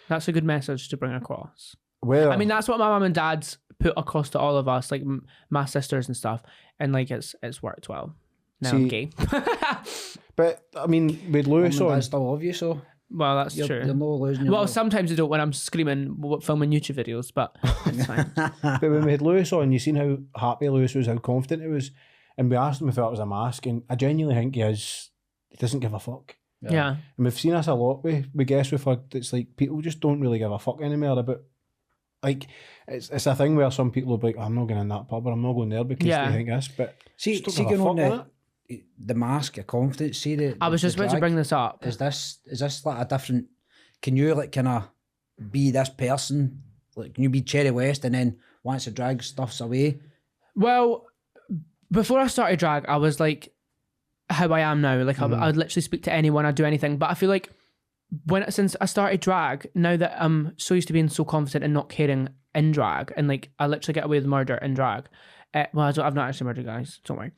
That's a good message to bring across. well, I mean, that's what my mum and dad's put across to all of us, like my sisters and stuff, and like it's worked well. Now I'm See, gay. but I mean, with Lewis I on, still love you, so Well, that's you're true. not losing your Well, love. sometimes I don't when I'm screaming, filming YouTube videos, but it's fine. but when we had Lewis on, you seen how happy Lewis was, how confident he was, and we asked him if that was a mask, and I genuinely think he is. He doesn't give a fuck. Yeah. And we've seen this a lot with guests we've had. It's like people just don't really give a fuck anymore about. Like it's a thing where some people will be like, I'm not going in that pub or I'm not going there because Yeah. they think this, but See just don't give a going on fuck, innit? the mask of confidence. See the I was just about to bring this up. Is this like a different? Can you like kind of be this person? Like, can you be Cherry West and then once the drag stuff's away? Well, before I started drag, I was like how I am now. Like I'd literally speak to anyone, I'd do anything. But I feel like since I started drag, now that I'm so used to being so confident and not caring in drag, and like I literally get away with murder in drag. Well, I've not actually murdered guys, don't worry.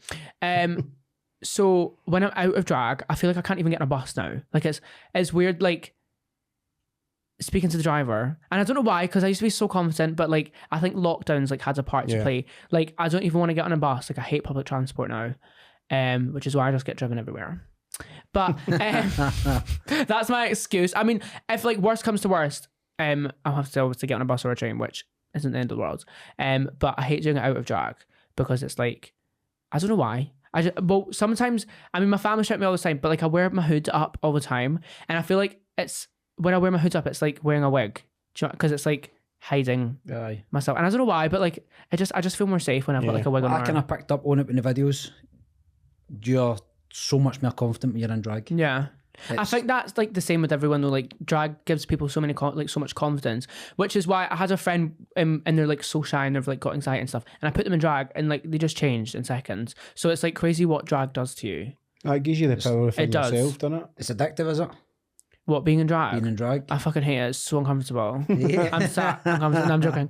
So when I'm out of drag, I feel like I can't even get on a bus now. Like it's weird, like speaking to the driver, and I don't know why, because I used to be so confident, but like I think lockdowns like had a part to play. Like I don't even want to get on a bus. Like I hate public transport now, which is why I just get driven everywhere. But that's my excuse. I mean, if like worst comes to worst, I'll have to obviously get on a bus or a train, which isn't the end of the world. But I hate doing it out of drag because it's like, I don't know why. Well, sometimes, I mean, my family shout me all the time, but like I wear my hood up all the time, and I feel like it's when I wear my hood up, it's like wearing a wig, because it's like hiding myself, and I don't know why, but like I just feel more safe when I've got like a wig on. I kind of picked up on it in the videos. You're so much more confident when you're in drag. Yeah. I think that's like the same with everyone though. Like drag gives people so much confidence, which is why I had a friend and they're like so shy and they've like got anxiety and stuff, and I put them in drag and like they just changed in seconds. So it's like crazy what drag does to you. It gives you the power within yourself, doesn't it? It's addictive, is it? What, being in drag? Being in drag. I fucking hate it. It's so uncomfortable. I'm sat uncomfortable. No, I'm joking.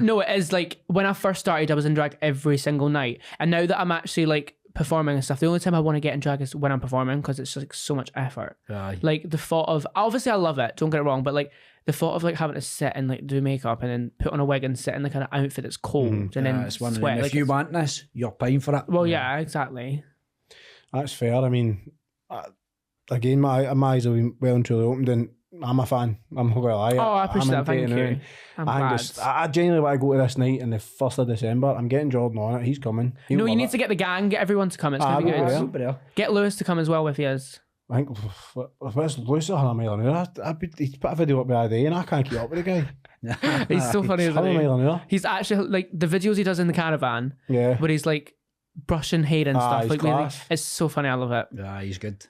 No, it is like when I first started, I was in drag every single night, and now that I'm actually like performing and stuff, the only time I want to get in drag is when I'm performing, because it's just like so much effort. Like the thought of, obviously I love it, don't get it wrong, but like the thought of like having to sit and like do makeup and then put on a wig and sit in the kind of outfit that's cold and then it's one sweat. If you want this, you're paying for it. Well, yeah, exactly. That's fair. I mean, again, my eyes have been well and truly opened, and I'm a fan. I appreciate that. Thank you. I genuinely want to go to this night on the 1st of December. I'm getting Jordan on it. He's coming. No, you need to get the gang, get everyone to come. It's going to be good. Get Lewis to come as well if he is. I think, where's Lewis or a mile an hour? He's put a video up the other day and I can't keep up with the guy. He's so funny, isn't he? He's actually, like, the videos he does in the caravan, where he's like brushing hair and stuff. Like, really, it's so funny. I love it. Yeah, he's good.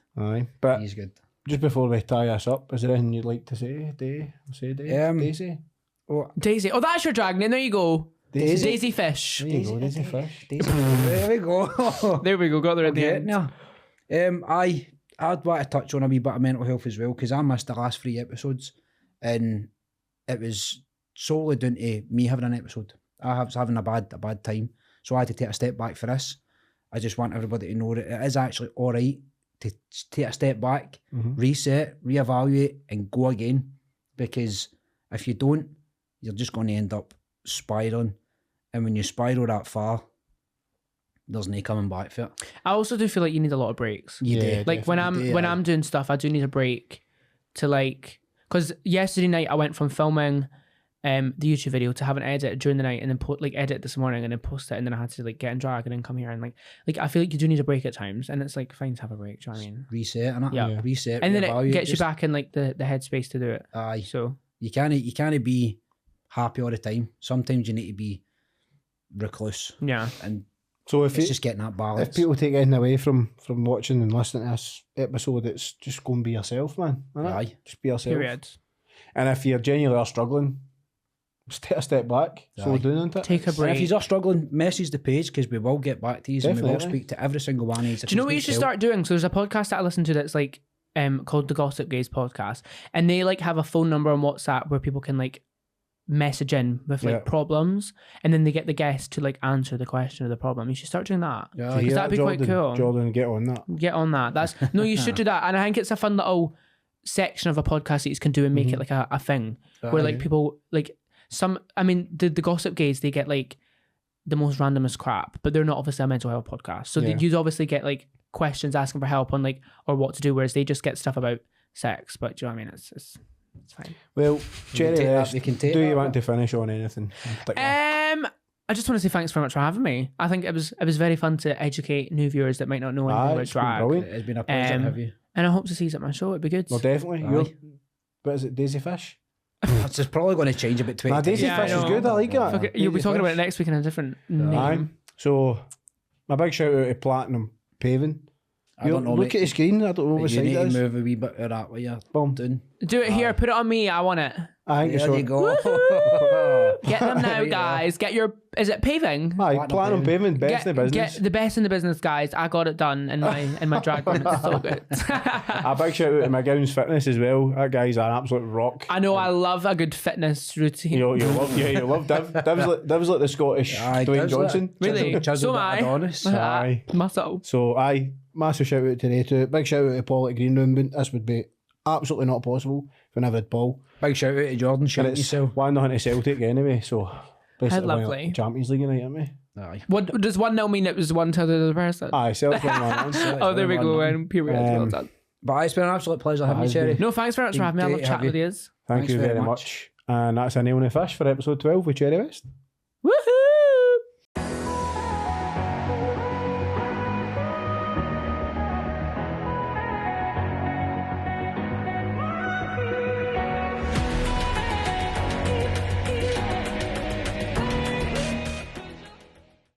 But he's good. Just before we tie us up, is there anything you'd like to say, Daisy? Daisy. Oh, that's your drag name. There you go. Daisy Fish. There you go, Daisy Fish. There we go. There we go. Got there at the end. I'd want to touch on a wee bit of mental health as well, because I missed the last 3 episodes, and it was solely down to me having an episode. I was having a bad time, so I had to take a step back for this. I just want everybody to know that it is actually all right to take a step back, reset, reevaluate, and go again. Because if you don't, you're just going to end up spiraling, and when you spiral that far, there's no coming back for it. I also do feel like you need a lot of breaks. You do. Like when I'm doing stuff, I do need a break to like, because yesterday night I went from filming the YouTube video to having edited during the night, and then edit this morning and then post it, and then I had to like get in drag and then come here and like I feel like you do need a break at times, and it's like fine to have a break. Do you know what I mean? Reset, and reset, and then it gets you back in like the headspace to do it. Aye. So you can't be happy all the time. Sometimes you need to be recluse. Yeah. And so if it's just getting that balance. If people take anything away from watching and listening to this episode, it's just go and be yourself, man. Aye. Just be yourself. Period. And if you're genuinely struggling, just take a step back. So doing it. Take a break. And if you're struggling, message the page, because we will get back to you and we will speak to every single one of you. Do you know what you should start doing? So there's a podcast that I listen to that's like called the Gossip Gaze podcast, and they like have a phone number on WhatsApp where people can like message in with like problems, and then they get the guest to like answer the question of the problem. You should start doing that. Yeah, that'd be quite cool. Jordan, get on that. That's no, you should do that, and I think it's a fun little section of a podcast that you can do and make it like a thing where like people like the Gossip Gaze, they get like the most randomest crap, but they're not obviously a mental health podcast, so you'd obviously get like questions asking for help on like or what to do, whereas they just get stuff about sex. But do you know what I mean? It's fine. Well, Jerry, do you want to finish on anything? I just want to say thanks very much for having me. I think it was very fun to educate new viewers that might not know anything about drag. Brilliant. It's been a pleasure to have you. And I hope to see you at my show. It'd be good. Well, definitely. What is it, Daisy Fish? It's probably going to change a bit. Daisy Fish is good. I like it. You'll be talking about it next week in a different name. So, my big shout out to Platinum paving. I don't know. Look at the screen. I don't know what You side need it to is. move a wee bit of that way you're Boom. doing. Do it here. Put it on me. I want it. I think it's There so. you go. Get them now, There you go. guys. Get your. Is it paving? Aye, platinum pavement, best in the business. Get the best in the business, guys. I got it done in my drag room. It's so good. A big shout out to my Gowns Fitness as well. That guy's an absolute rock. I know. I love a good fitness routine. You love Div. Div's like the Scottish Aye, Dwayne Div's Johnson. Really? Chiseled So am I. Adonis. Aye. Muscle. So massive shout out to they two. Big shout out to Paul at Green Room. This would be absolutely not possible if we never had Paul. Big shout out to Jordan. And Shouting it's yourself. 1-0 to Celtic anyway. So basically How lovely. winning the Champions League night, aren't we? Aye. What does 1-0 mean? It was 1 to the other person. Aye, Celtic won 1-1. Oh, there we go. And period. Well done. But it's been an absolute pleasure having you, has Cherry. No, thanks very much for having me. I Great love to have chatting with you. you. Thank Thanks you very very much. much. And that's a nail in the fish for episode 12 with Cherry West.